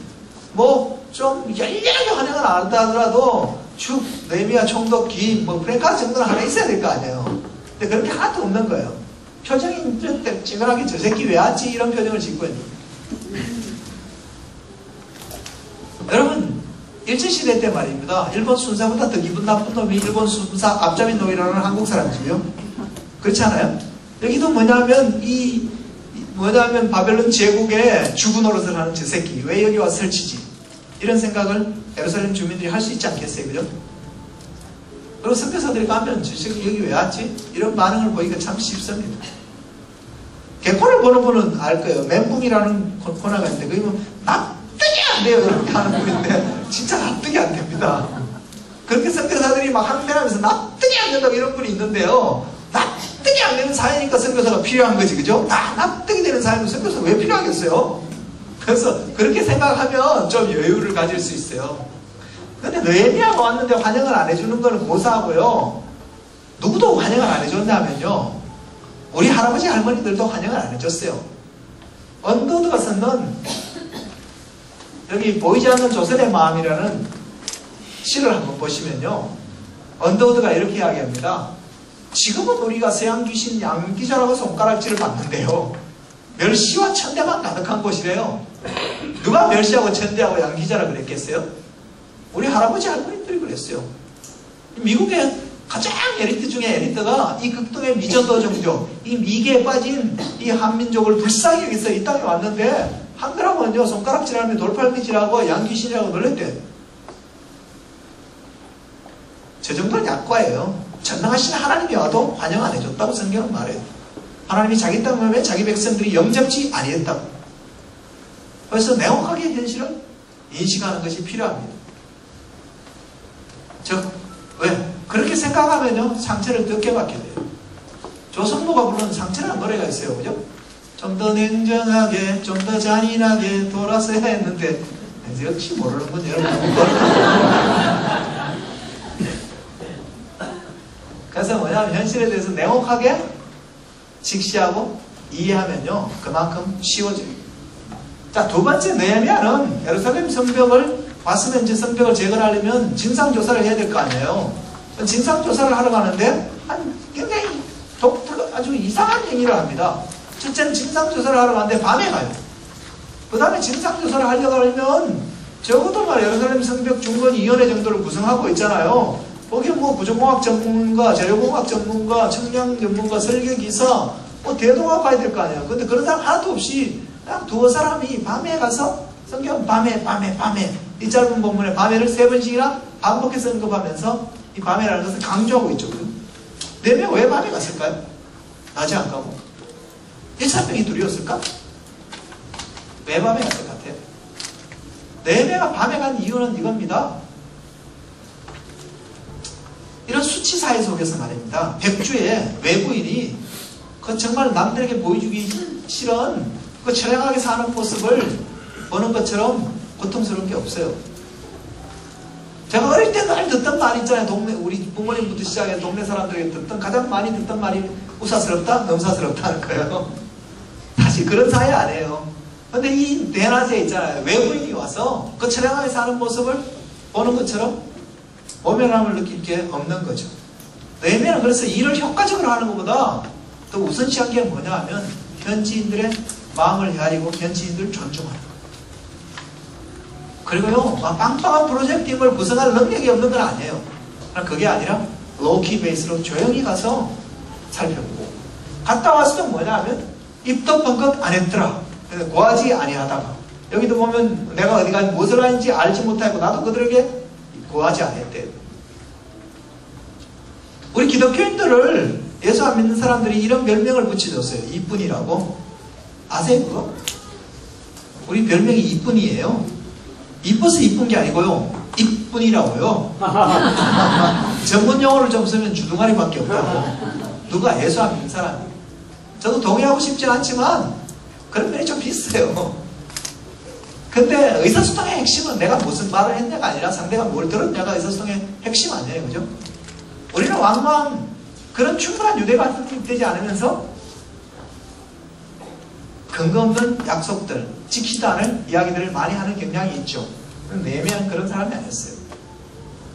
뭐 좀 열렬하게 환영을 안 한다 하더라도 쭉 느헤미야 총독 기 뭐 프랭카드 정도는 하나 있어야 될 거 아니에요. 근데 그렇게 하나도 없는 거예요. 표정이 찌그하게 저 새끼 왜 왔지? 이런 표정을 짓고 있는 거예요. 여러분 일제시대 때 말입니다. 일본 순사보다 더 기분 나쁜 놈이 일본 순사 앞잡이 놈이라는 한국 사람이지요. 그렇지 않아요? 여기도 뭐냐면 바벨론 제국의 주구 노릇을 하는 저 새끼 왜 여기 와서 설치지? 이런 생각을 예루살렘 주민들이 할 수 있지 않겠어요? 그죠? 그리고 선교사들이 가면 저 새끼 여기 왜 왔지? 이런 반응을 보기가 참 쉽습니다. 개콘을 보는 분은 알 거예요. 멘붕이라는 코너가 있는데 그게 뭐 납득이 안 돼요. 이렇게 하는 분인데 진짜 납득이 안 됩니다. 그렇게 선교사들이 막 항변하면서 납득이 안 된다고 이런 분이 있는데요. 납득이 안 되는 사회니까 선교사가 필요한 거지, 그죠? 납득이 되는 사회는 선교사가 왜 필요하겠어요? 그래서 그렇게 생각하면 좀 여유를 가질 수 있어요. 근데 느헤미야가 왔는데 환영을 안 해주는 거는 고사하고요. 누구도 환영을 안 해줬냐면요. 우리 할아버지 할머니들도 환영을 안 해줬어요. 언더우드가 썼는 여기 보이지 않는 조선의 마음이라는 시를 한번 보시면요. 언더우드가 이렇게 이야기합니다. 지금은 우리가 서양 귀신 양귀자라고 손가락질을 받는데요. 멸시와 천대만 가득한 곳이래요. 누가 멸시하고 천대하고 양귀자라 그랬겠어요? 우리 할아버지 할머니들이 그랬어요. 미국의 가장 에리트 중에 에리트가 이 극동의 미전도 종족, 이 미개에 빠진 이 한민족을 불쌍히 여기서 이 땅에 왔는데 한글하고는요 손가락질하며 돌팔미질하고 양귀신이라고 놀랬대요. 저 정도는 약과예요. 전능하신 하나님이 와도 환영 안 해줬다고 성경은 말해요. 하나님이 자기 땅에 자기 백성들이 영접지 아니했다고. 그래서 명확하게 현실을 인식하는 것이 필요합니다. 즉 왜? 그렇게 생각하면요 상처를 늦게 받게 돼요. 조성모가 부르는 상처라는 노래가 있어요. 그죠? 좀 더 냉정하게 좀 더 잔인하게 돌아서야 했는데 역시 모르는군요. 그래서 뭐냐면 현실에 대해서 냉혹하게 직시하고 이해하면요 그만큼 쉬워져요. 자, 두 번째 느헤미야는 예루살렘 성벽을 왔으면 이제 성벽을 재건하려면 진상조사를 해야 될 거 아니에요. 진상조사를 하러 가는데 굉장히 아주 이상한 행위를 합니다. 첫째는 진상조사를 하러 가는데 밤에 가요. 그 다음에 진상조사를 하려고 하면 적어도 말 예루살렘 성벽 중건위원회 정도를 구성하고 있잖아요. 거기 뭐 구조공학 전문가, 재료공학 전문가, 청량 전문가, 설계기사, 뭐 대동학 가야 될 거 아니에요. 근데 그런 사람 하나도 없이 그냥 두어 사람이 밤에 가서 성경 밤에 이 짧은 본문에 밤에를 3번씩이나 반복해서 언급하면서 이 밤에라는 것을 강조하고 있죠. 네명 왜 밤에 갔을까요? 낮에 안 가고 1,300이 둘이었을까? 왜 밤에 갔을 것 같아요? 네명가 밤에 간 이유는 이겁니다. 이런 수치사회 속에서 말입니다. 백주에 외부인이 그 정말 남들에게 보여주기 싫은 그 처량하게 사는 모습을 보는 것처럼 고통스러운 게 없어요. 제가 어릴 때 늘 듣던 말 있잖아요. 우리 부모님부터 시작해 동네 사람들에게 가장 많이 듣던 말이 우사스럽다? 넘사스럽다는 거예요. 사실 그런 사회 아니에요. 근데 이 대낮에 있잖아요. 외부인이 와서 그 처량하게 사는 모습을 보는 것처럼 모면함을 느낄 게 없는 거죠. 내면은 그래서 일을 효과적으로 하는 것보다 더 우선시한 게 뭐냐 하면 현지인들의 마음을 헤아리고 현지인들을 존중하는 거예요. 그리고요, 빵빵한 프로젝트임을 구성할 능력이 없는 건 아니에요. 그게 아니라 로키 베이스로 조용히 가서 살펴보고 갔다 왔을 때 뭐냐 하면 입도 뻥긋 안 했더라. 고하지 아니하다가 여기도 보면 내가 어디 가서 무엇을 하는지 알지 못하고 나도 그들에게 고하지 않았대. 우리 기독교인들을 예수 안 믿는 사람들이 이런 별명을 붙여줬어요. 이쁜이라고. 아세요 그거? 우리 별명이 이쁜이에요. 이뻐서 이쁜 게 아니고요. 이쁜이라고요. 전문 용어를 좀 쓰면 주둥아리밖에 없다고. 누가 예수 안 믿는 사람이. 저도 동의하고 싶진 않지만 그런 면이 좀 비슷해요. 근데 의사소통의 핵심은 내가 무슨 말을 했냐가 아니라 상대가 뭘 들었냐가 의사소통의 핵심 아니에요. 그죠? 우리는 왕왕 그런 충분한 유대가 되지 않으면서 근거 없는 약속들, 지키지도 않을 이야기들을 많이 하는 경향이 있죠. 내면 그런 사람이 아니었어요.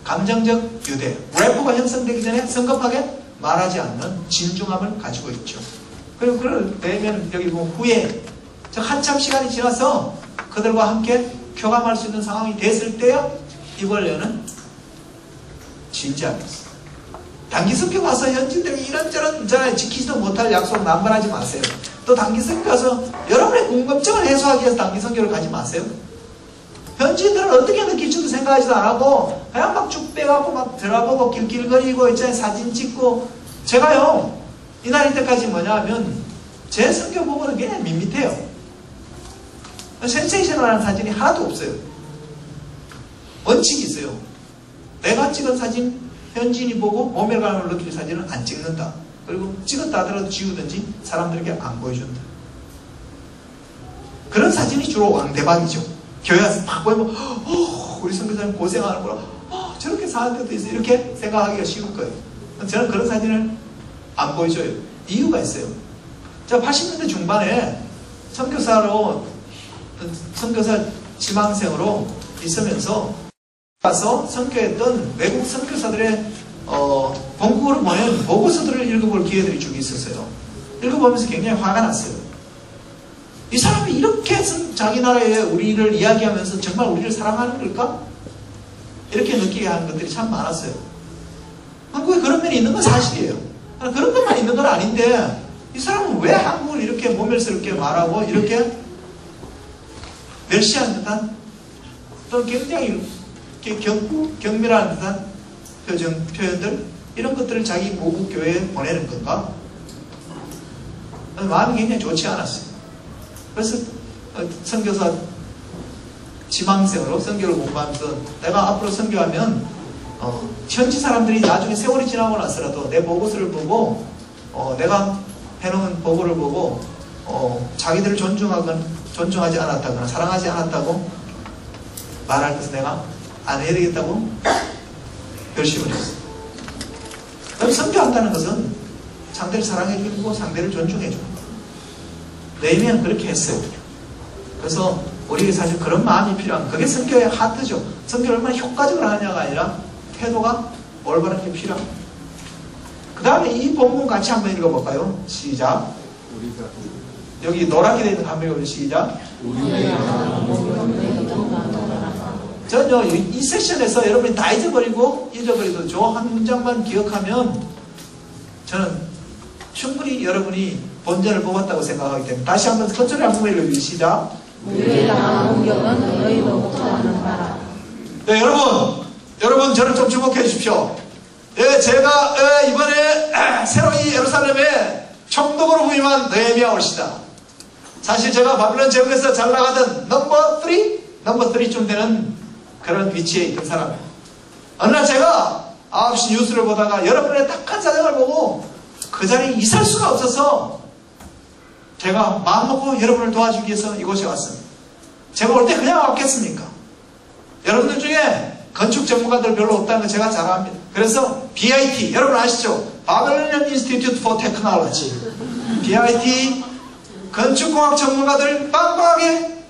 감정적 유대, 래퍼가 형성되기 전에 성급하게 말하지 않는 진중함을 가지고 있죠. 그리고 그걸 내면 여기 보면 후에 한참 시간이 지나서 그들과 함께 교감할 수 있는 상황이 됐을 때야 이벌레는 진지하겠어요. 단기 성교 가서 현지인들이 이런저런 지키지도 못할 약속 남발하지 마세요. 또 단기 성교 가서 여러분의 궁금증을 해소하기 위해서 단기 성교를 가지 마세요. 현지인들은 어떻게 느낄지도 생각하지도 안 하고 그냥 막 쭉 빼갖고 막 들어보고 길길거리고 있잖아요. 사진 찍고. 제가요 이날 이때까지 뭐냐 하면 제 성교 보고는 그냥 밋밋해요. 센세이셔널한 사진이 하나도 없어요. 원칙이 있어요. 내가 찍은 사진 현지인이 보고 모멸감을 느낄 사진은 안 찍는다. 그리고 찍었다 하더라도 지우든지 사람들에게 안 보여준다. 그런 사진이 주로 왕대박이죠. 교회 와서 막 보이면 우리 선교사님 고생하는구나. 저렇게 사는 데도 있어. 이렇게 생각하기가 쉬울 거예요. 저는 그런 사진을 안 보여줘요. 이유가 있어요. 제가 80년대 중반에 선교사 지망생으로 있으면서 가서 선교했던 외국 선교사들의 본국으로 보낸 보고서들을 읽어볼 기회들이 쭉 있었어요. 읽어보면서 굉장히 화가 났어요. 이 사람이 이렇게 자기 나라에 우리를 이야기하면서 정말 우리를 사랑하는 걸까? 이렇게 느끼게 하는 것들이 참 많았어요. 한국에 그런 면이 있는 건 사실이에요. 그런 것만 있는 건 아닌데 이 사람은 왜 한국을 이렇게 모멸스럽게 말하고 이렇게 멸시하는 듯한 또 굉장히 경멸하는 듯한 표현들 이런 것들을 자기 모국 교회에 보내는 건가? 마음이 굉장히 좋지 않았어요. 그래서 선교사 지망생으로 선교를 공부하면서 내가 앞으로 선교하면 현지 사람들이 나중에 세월이 지나고 나서라도 내 보고서를 보고 내가 해놓은 보고를 보고 자기들을 존중하지 않았다거나 사랑하지 않았다고 말할 것을 내가 안 해야 되겠다고 결심을 했어요. 그럼 선교한다는 것은 상대를 사랑해주고 상대를 존중해주는 거예요. 레이미는 그렇게 했어요. 그래서 우리에게 사실 그런 마음이 필요한 그게 선교의 하트죠. 선교를 얼마나 효과적으로 하냐가 아니라 태도가 올바른 게 필요합니다. 그 다음에 이 본문 같이 한번 읽어볼까요? 시작. 여기 노랗게 되어 있는 한 번 시작. 전요 이 세션에서 여러분이 다 잊어버리도 저 한 문장만 기억하면 저는 충분히 여러분이 본전을 뽑았다고 생각하기 때문에. 다시 한번 컨트롤 한번 읽어주시죠. 시작. 우리에 당한 공격은 너희도 목도하는 바라. 네, 여러분 저를 좀 주목해 주십시오. 예, 제가 이번에 새로이 예루살렘에 총독으로 부임한 느헤미야 올시다. 사실 제가 바빌론 제국에서 잘 나가던 넘버 3쯤 되는 그런 위치에 있던 사람이에요. 어느 날 제가 9시 뉴스를 보다가 여러분의 딱한 사정을 보고 그 자리에 있을 수가 없어서 제가 마음먹고 여러분을 도와주기 위해서 이곳에 왔습니다. 제가 올 때 그냥 왔겠습니까? 여러분들 중에 건축 전문가들 별로 없다는 거 제가 잘 압니다. 그래서 BIT, 여러분 아시죠? Babylonian Institute for Technology. BIT 건축공학 전문가들 빵빵하게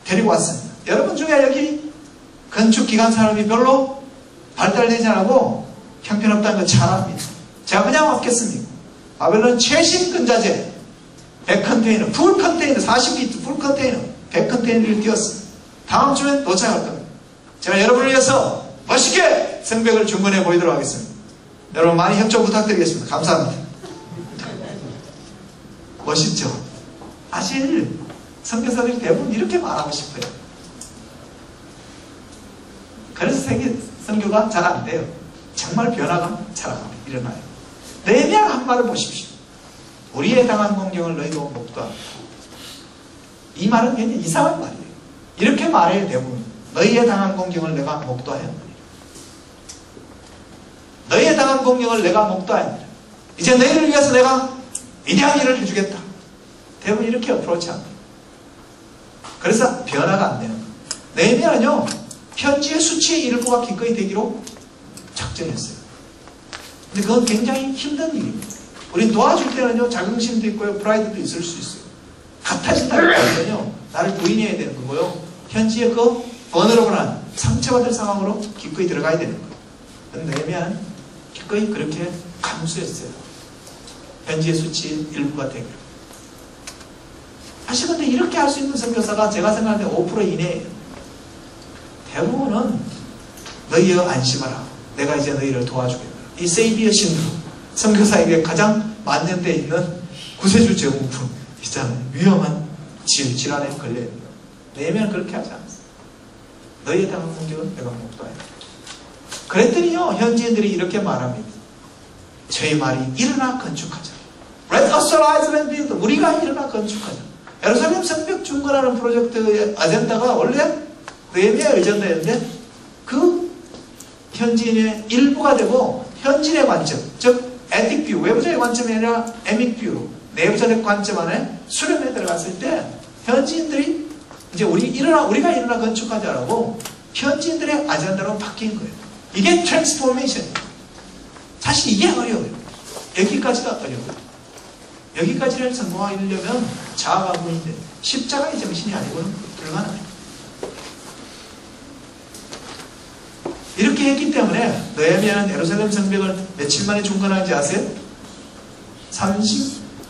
데리고 왔습니다. 여러분 중에 여기 건축기관 산업이 별로 발달되지 않고 형편없다는 거 잘 압니다. 제가 그냥 왔겠습니까? 바벨론 최신 근자재 100컨테이너, 풀 컨테이너, 40피트 풀 컨테이너 100컨테이너를 띄웠습니다. 다음 주엔 도착할 겁니다. 제가 여러분을 위해서 멋있게 성벽을 중건해 보이도록 하겠습니다. 여러분 많이 협조 부탁드리겠습니다. 감사합니다. 멋있죠? 사실 선교사들이 대부분 이렇게 말하고 싶어요. 그래서 세계 선교가 잘 안 돼요. 정말 변화가 잘 일어나요. 느헤미야가 한 말을 보십시오. 우리에 당한 공경을 너희도 목도하라. 이 말은 굉장히 이상한 말이에요. 이렇게 말해요 대부분. 너희에 당한 공경을 내가 목도하였느니라. 너희에 당한 공경을 내가 목도하였느니라. 이제 너희를 위해서 내가 위대한 일을 해주겠다. 대부분 이렇게 어프로치합니다. 그래서 변화가 안 되는 거예요. 느헤미야는요 현지의 수치의 일부가 기꺼이 되기로 작정했어요. 근데 그건 굉장히 힘든 일입니다. 우리 도와줄 때는요 자긍심도 있고요 프라이드도 있을 수 있어요. 같아진다는 거는요 나를 부인해야 되는 거고요 현지의 그 버너러블한 상처받을 상황으로 기꺼이 들어가야 되는 거예요. 근데 느헤미야는 기꺼이 그렇게 감수했어요. 현지의 수치의 일부가 되기로. 사실 근데 이렇게 할 수 있는 선교사가 제가 생각할 때 5% 이내예요. 대부분은 너희여 안심하라. 내가 이제 너희를 도와주겠다. 이 세이비어 신드롬, 선교사에게 가장 만연되어 있는 구세주 증후군 있잖아요. 위험한 질환에 걸려요. 느헤미야는 그렇게 하지 않았어요. 너희에 당한 공격은 내가 목도하였다. 그랬더니요 현지인들이 이렇게 말합니다. 저희 말이 일어나 건축하자. Let us arise and build. 우리가 일어나 건축하자. 예루살렘 성벽 중건하는 프로젝트의 아젠다가 원래 느헤미야의 의전다였는데 그 현지인의 일부가 되고 현지인의 관점, 즉 에틱 뷰, 외부적인 관점이 아니라 에믹 뷰, 내부적인 관점 안에 수렴에 들어갔을 때 현지인들이 이제 우리가 일어나 건축하자라고 현지인들의 아젠다로 바뀐 거예요. 이게 트랜스포메이션이에요. 사실 이게 어려워요. 여기까지가 어려워요. 여기까지를 성공하려면 자아가 무인데 십자가의 정신이 아니고는 불가능해요. 이렇게 했기 때문에 느헤미야는 예루살렘 성벽을 며칠 만에 중건하는지 아세요?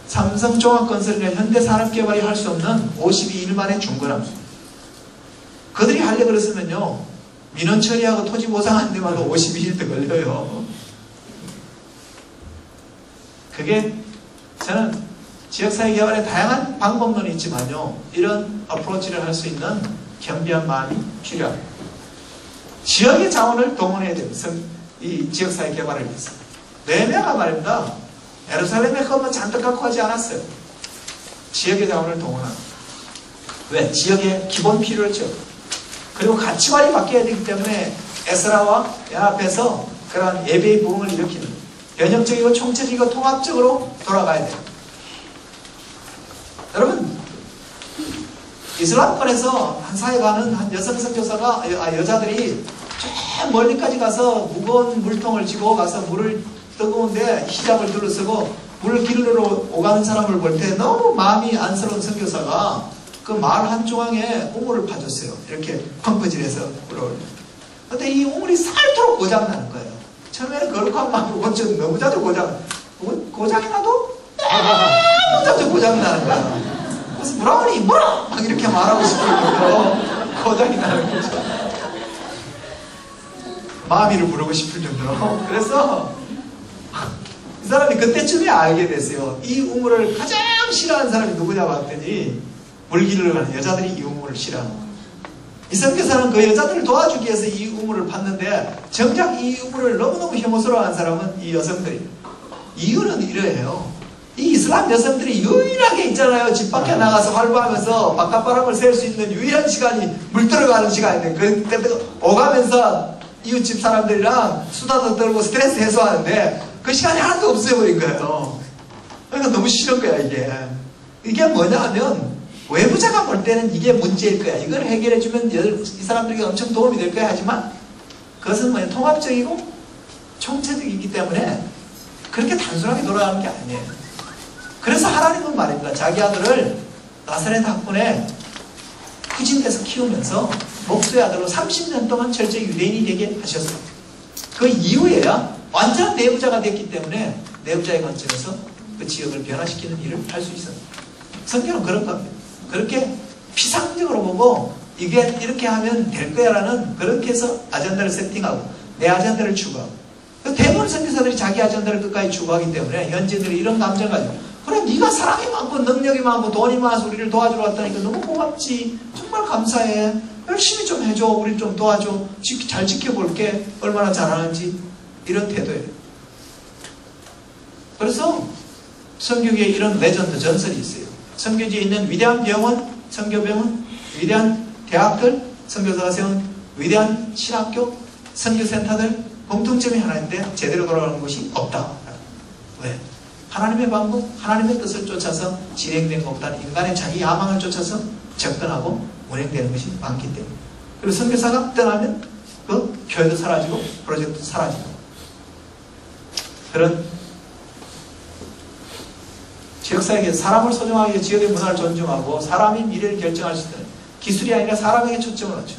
삼성종합건설이나 현대산업개발이 할 수 없는 52일 만에 중건합니다. 그들이 하려고 그랬으면요 민원 처리하고 토지 보상하는 데마다 52일도 걸려요. 그게 저는 지역사회 개발에 다양한 방법론이 있지만요 이런 어프로치를 할 수 있는 겸비한 마음이 필요합니다. 지역의 자원을 동원해야 됩니다. 이 지역사회 개발을 위해서. 느헤미야가 말입니다. 예루살렘에 것만 잔뜩 갖고 하지 않았어요. 지역의 자원을 동원하는. 왜? 지역의 기본 필요죠. 그리고 가치관이 바뀌어야 되기 때문에 에스라와 연합해서 그런 예배의 부흥을 일으키는 변형적이고 총체적이고 통합적으로 돌아가야 돼요. 여러분 이슬람권에서 한 사회 가는 한 여성 선교사가 여자들이 저 멀리까지 가서 무거운 물통을 지고 가서 물을 뜨거운데 히잡을 둘러쓰고 물을 기르러 오가는 사람을 볼 때 너무 마음이 안쓰러운 선교사가 그 마을 한중앙에 우물을 파줬어요. 이렇게 펌프질해서 물을. 근데 이 우물이 살도록 고장나는 거예요. 처음에는 거룩한 마음으로 고쳤는데 너무 자주 고장이 나도 너무 자주 고장이 나는 거예요. 그래서 브라운이 뭐라! 막 이렇게 말하고 싶을 정도로 고장이 나는 거죠. 마미를 부르고 싶을 정도로. 그래서 이 사람이 그때쯤에 알게 됐어요. 이 우물을 가장 싫어하는 사람이 누구냐 봤더니 물기를 가는 여자들이 이 우물을 싫어하는 거예요. 이 선교사는 그 여자들을 도와주기 위해서 이 우물을 팠는데 정작 이 우물을 너무너무 혐오스러워하는 사람은 이 여성들이. 이유는 이래요. 이 이슬람 여성들이 유일하게 있잖아요. 집 밖에 나가서 활보하면서 바깥바람을 쐴 수 있는 유일한 시간이 물 들어가는 시간인데 그때 오가면서 이웃집 사람들이랑 수다도 떨고 스트레스 해소하는데 그 시간이 하나도 없어버린 거예요. 그러니까 너무 싫은 거야 이게. 이게 뭐냐 하면 외부자가 볼 때는 이게 문제일 거야. 이걸 해결해주면 이 사람들에게 엄청 도움이 될 거야 하지만 그것은 뭐냐 통합적이고 총체적이기 때문에 그렇게 단순하게 돌아가는 게 아니에요. 그래서 하나님은 말입니다. 자기 아들을 나사렛 학군에 후진돼서 키우면서 목수의 아들로 30년 동안 철저히 유대인이 되게 하셨어요. 그 이후에야 완전한 내부자가 됐기 때문에 내부자의 관점에서 그 지역을 변화시키는 일을 할 수 있어요. 성경은 그런 겁니다. 그렇게 피상적으로 보고 이게 이렇게 하면 될 거야 라는 그렇게 해서 아젠다를 세팅하고 내 아젠다를 추구하고 대부분 선교사들이 자기 아젠다를 끝까지 추구하기 때문에 현지인들이 이런 감정을 가지고 그래 네가 사랑이 많고 능력이 많고 돈이 많아서 우리를 도와주러 왔다니까 너무 고맙지. 정말 감사해. 열심히 좀 해줘. 우리 좀 도와줘. 잘 지켜볼게. 얼마나 잘하는지. 이런 태도예요. 그래서 선교계에 이런 레전드 전설이 있어요. 선교지에 있는 위대한 병원, 선교병원, 위대한 대학들, 선교사가 세운 위대한 신학교, 선교센터들 공통점이 하나인데 제대로 돌아가는 곳이 없다. 왜? 하나님의 방법, 하나님의 뜻을 쫓아서 진행된 것보다는 인간의 자기 야망을 쫓아서 접근하고 운행되는 것이 많기 때문에. 그리고 선교사가 떠나면 그 교회도 사라지고 프로젝트도 사라지고 그런 지역사회에 사람을 소중하게 지역의 문화를 존중하고 사람이 미래를 결정할 수 있는 기술이 아니라 사람에게 초점을 맞춰.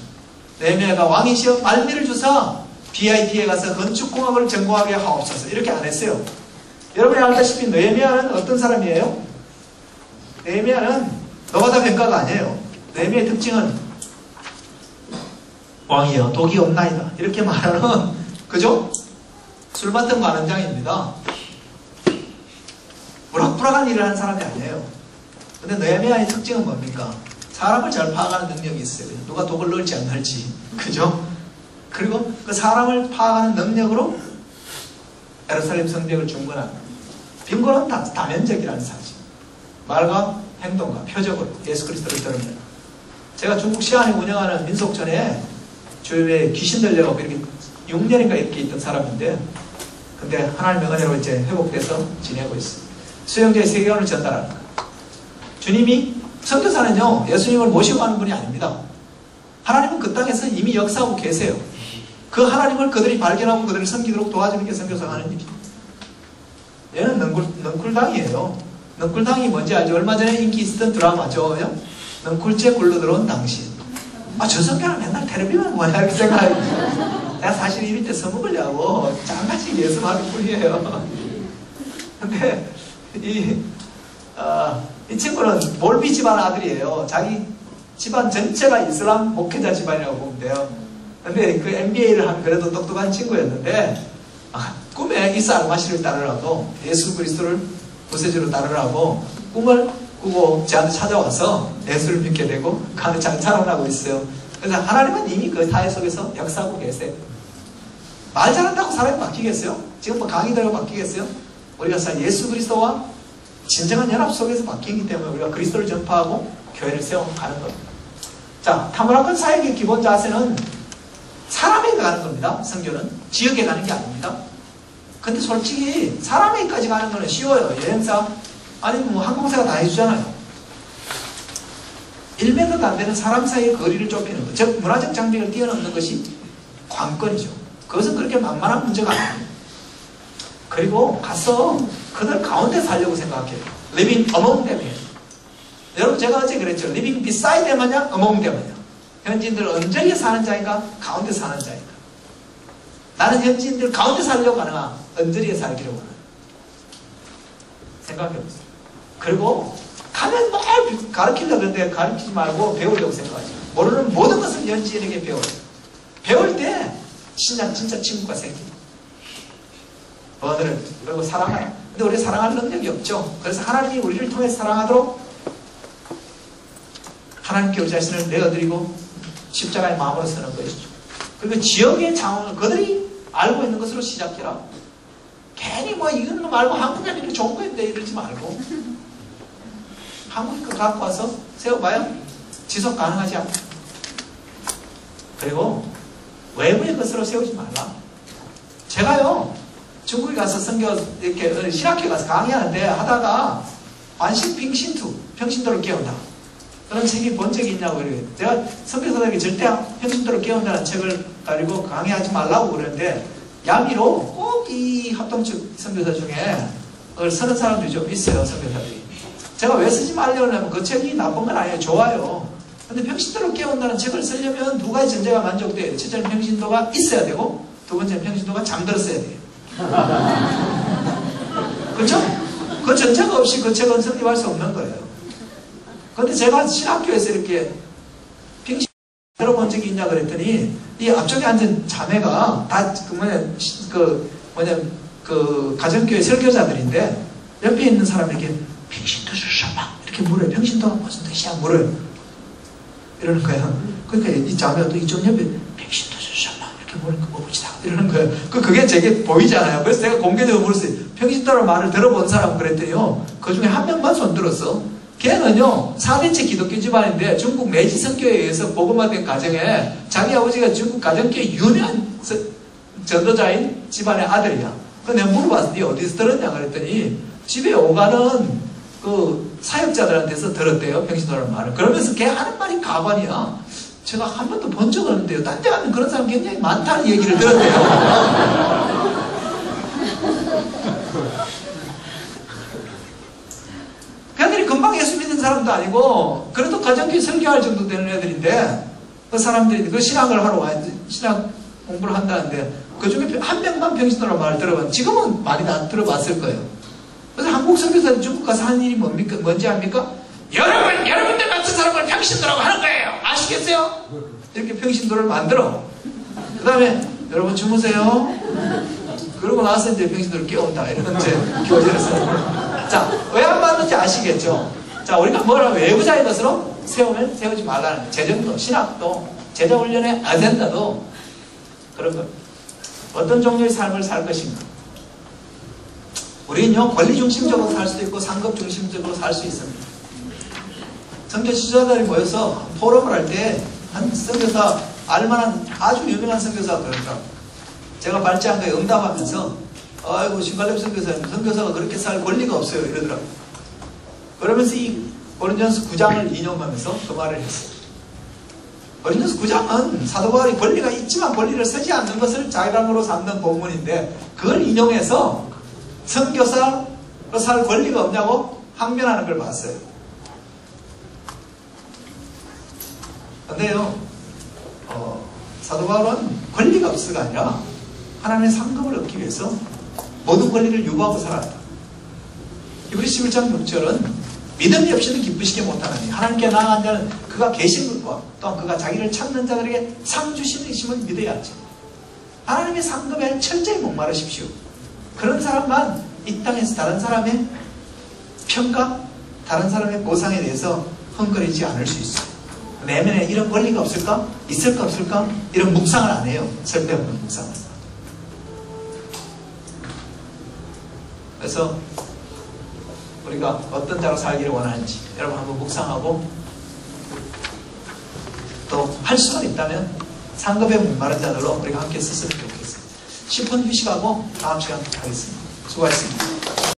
느헤미야가 왕이시여 말미를 주사 BIT에 가서 건축공학을 전공하게 하옵소서 이렇게 안 했어요. 여러분이 알다시피 느헤미야는 어떤 사람이에요? 느헤미야는 노가다 평가가 아니에요. 느헤미야의 특징은 왕이여 독이 없나이다 이렇게 말하는 그죠? 술 맡은 관원장입니다. 부락부락한 일을 하는 사람이 아니에요. 근데 느헤미야의 특징은 뭡니까? 사람을 잘 파악하는 능력이 있어요. 누가 독을 넣을지 안 넣을지 그죠? 그리고 그 사람을 파악하는 능력으로 예루살렘 성벽을 중건합니다. 빈곤은 다면적이라는 사실. 말과 행동과 표적으로 예수 그리스도를 드러냅니다. 제가 중국 시안에 운영하는 민속촌에 주위에 귀신 들려가고 이렇게 6년인가 이렇게 있던 사람인데 근데 하나님의 은혜로 이제 회복돼서 지내고 있어요. 수영자의 세계관을 전달하는 거예요. 주님이 선교사는요 예수님을 모시고 가는 분이 아닙니다. 하나님은 그 땅에서 이미 역사하고 계세요. 그 하나님을 그들이 발견하고 그들을 섬기도록 도와주는 게 선교사가 하는 일이에요. 얘는 넝쿨당이에요. 넝쿨당이 뭔지 알죠? 얼마 전에 인기 있었던 드라마죠. 넝쿨째 굴러 들어온 당신. 아, 저 성경은 맨날 텔레비만 뭐냐 이렇게 생각하고 내가 사실 이 밑에 써먹으려고 잠깐씩 예습하는 뿐이에요. 근데 이 친구는 몰비 집안 아들이에요. 자기 집안 전체가 이슬람 목회자 집안이라고 보면 돼요. 근데 그 MBA를 한 그래도 똑똑한 친구였는데 꿈에 이사 알마시를 따르라고 예수 그리스도를 구세주로 따르라고 꿈을 꾸고 저한테 찾아와서 예수를 믿게 되고 가는 잘 자라나고 있어요. 그래서 하나님은 이미 그 사회 속에서 역사하고 계세요. 말 잘한다고 사람이 바뀌겠어요? 지금 뭐 강의대로 바뀌겠어요? 우리가 예수 그리스도와 진정한 연합 속에서 바뀌기 때문에 우리가 그리스도를 전파하고 교회를 세워가는 겁니다. 자, 타무라큰 사역의 기본 자세는 사람에게 가는 겁니다. 선교는 지역에 가는 게 아닙니다. 근데 솔직히 사람에게까지 가는 거는 쉬워요. 여행사 아니면 뭐 항공사가 다 해주잖아요. 1m도 안 되는 사람 사이의 거리를 좁히는 것, 즉 문화적 장벽을 뛰어넘는 것이 관건이죠. 그것은 그렇게 만만한 문제가 아닙니다. 그리고 가서 그들 가운데 살려고 생각해요. living among them이에요. 여러분 제가 어제 그랬죠. living beside them 하냐 among them 하냐. 현지인들 언저리에 사는 자인가 가운데 사는 자인가. 나는 현지인들 가운데 살려고 하나 언저리에 살기로 하나. 생각해보세요. 그리고 가면 뭘 가르치려고 그러는데 가르치지 말고 배우려고 생각하죠. 모르는 모든 것을 현지인에게 배워요. 배울 때 진짜 친구가 생깁니다. 언어를 그리고 사랑하는 근데 우리 사랑할 능력이 없죠. 그래서 하나님이 우리를 통해 사랑하도록 하나님께 우리 자신을 내어드리고 십자가의 마음으로 서는 것이죠. 그리고 지역의 장언을 그들이 알고 있는 것으로 시작해라. 괜히 뭐 이거는 말고 한국에 이렇게 좋은 거 있는데 이러지 말고 한국 거 갖고 와서 세워봐야 지속 가능하지 않다. 그리고 외부의 것으로 세우지 말라. 제가요 중국에 가서 선교 이렇게 신학교에 가서 강의하는데 하다가 완신 평신도를 깨운다 그런 책이 본 적이 있냐고 그래요. 제가 선교사들에게 절대 평신도를 깨운다는 책을 가지고 강의하지 말라고 그러는데 야미로 꼭 이 합동측 선교사 중에 그걸 쓰는 사람들이 좀 있어요. 선교사들이. 제가 왜 쓰지 말려고 하면 그 책이 나쁜 건 아니에요. 좋아요. 근데 평신도를 깨운다는 책을 쓰려면 두 가지 전제가 만족돼요. 첫째는 평신도가 있어야 되고 두 번째는 평신도가 잠들었어야 돼요. 그렇죠? 그 전제가 없이 그 책은 성립할 수 없는 거예요. 그런데 제가 신학교에서 이렇게 평신 들어본 적이 있냐 그랬더니 이 앞쪽에 앉은 자매가 다 그 가정교회 설교자들인데 옆에 있는 사람에게 평신도 주셔봐 이렇게 물어요. 평신도가 무슨 뜻이야 물어요. 이러는 거예요. 그러니까 이 자매가 또 이쪽 옆에 평신도 주셔봐 이렇게 물으니까 뭐지다 이러는 거예요. 그게 제게 보이잖아요. 그래서 제가 공개적으로 물었어요. 평신도라는 말을 들어본 사람 그랬더니요. 그 중에 한 명만 손 들었어. 걔는요 4대째 기독교 집안인데 중국 매지 선교에 의해서 복음화된 가정에 자기 아버지가 중국 가정교회 유명한 전도자인 집안의 아들이야. 그래서 내가 물어봤어. 네 어디서 들었냐 그랬더니 집에 오가는 그 사역자들한테서 들었대요. 평신도라는 말을. 그러면서 걔 하는 말이 가관이야. 제가 한 번도 본 적은 없는데요. 딴 데 가면 그런 사람 굉장히 많다는 얘기를 들었대요. 걔들이 금방 예수 믿는 사람도 아니고 그래도 가정교회 설교할 정도 되는 애들인데 그 사람들이 그 신학을 하러 와야 신학 공부를 한다는데 그 중에 한 명만 평신도라는 말을 들어봤는데 지금은 많이 다 들어봤을 거예요. 그래서 한국 선교사들이 중국 가서 하는 일이 뭔지 압니까? 여러분들 같은 사람을 평신도라고 하는 거예요. 아시겠어요? 이렇게 평신도를 만들어. 그 다음에 여러분 주무세요. 그러고 나서 이제 평신도를 깨운다. 이런 이제 교재를 써요. 자, 왜 안 맞는지 아시겠죠? 자, 우리가 뭐라고 외부자의 것으로 세우면 세우지 말라는 재정도, 신학도, 제자훈련의 아젠다도 그런 겁니다. 어떤 종류의 삶을 살 것인가? 우리는요, 권리 중심적으로 살 수도 있고 상급 중심적으로 살 수 있습니다. 선교 지도자들이 모여서 포럼을 할 때 한 선교사, 알만한 아주 유명한 선교사가 그러더라고요. 제가 발제한 거에 응답하면서 아이고 신갈렙 선교사님, 선교사가 그렇게 살 권리가 없어요 이러더라고요. 그러면서 이 고린전서 9장을 인용하면서 그 말을 했어요. 고린전서 9장은 사도 바울이 권리가 있지만 권리를 쓰지 않는 것을 자유함으로 삼는 본문인데 그걸 인용해서 선교사로 살 권리가 없냐고 항변하는 걸 봤어요. 근데요 사도 바울은 권리가 없어가 아니라 하나님의 상급을 얻기 위해서 모든 권리를 유보하고 살았다. 히브리 11장 6절은 믿음이 없이는 기쁘시게 못하나니 하나님께 나아간 자는 그가 계신 것과 또한 그가 자기를 찾는 자들에게 상 주시는 믿어야 하죠. 하나님의 상급에 철저히 목마르십시오. 그런 사람만 이 땅에서 다른 사람의 평가, 다른 사람의 보상에 대해서 헝거리지 않을 수 있어요. 내면에 이런 권리가 없을까? 있을까 없을까? 이런 묵상을 안 해요. 쓸데없는 묵상을. 그래서 우리가 어떤 자로 살기를 원하는지 여러분 한번 묵상하고 또 할 수만 있다면 상급에 목마른 자들로 우리가 함께 썼으면 좋겠습니다. 10분 휴식하고 다음 시간 하겠습니다. 수고하셨습니다.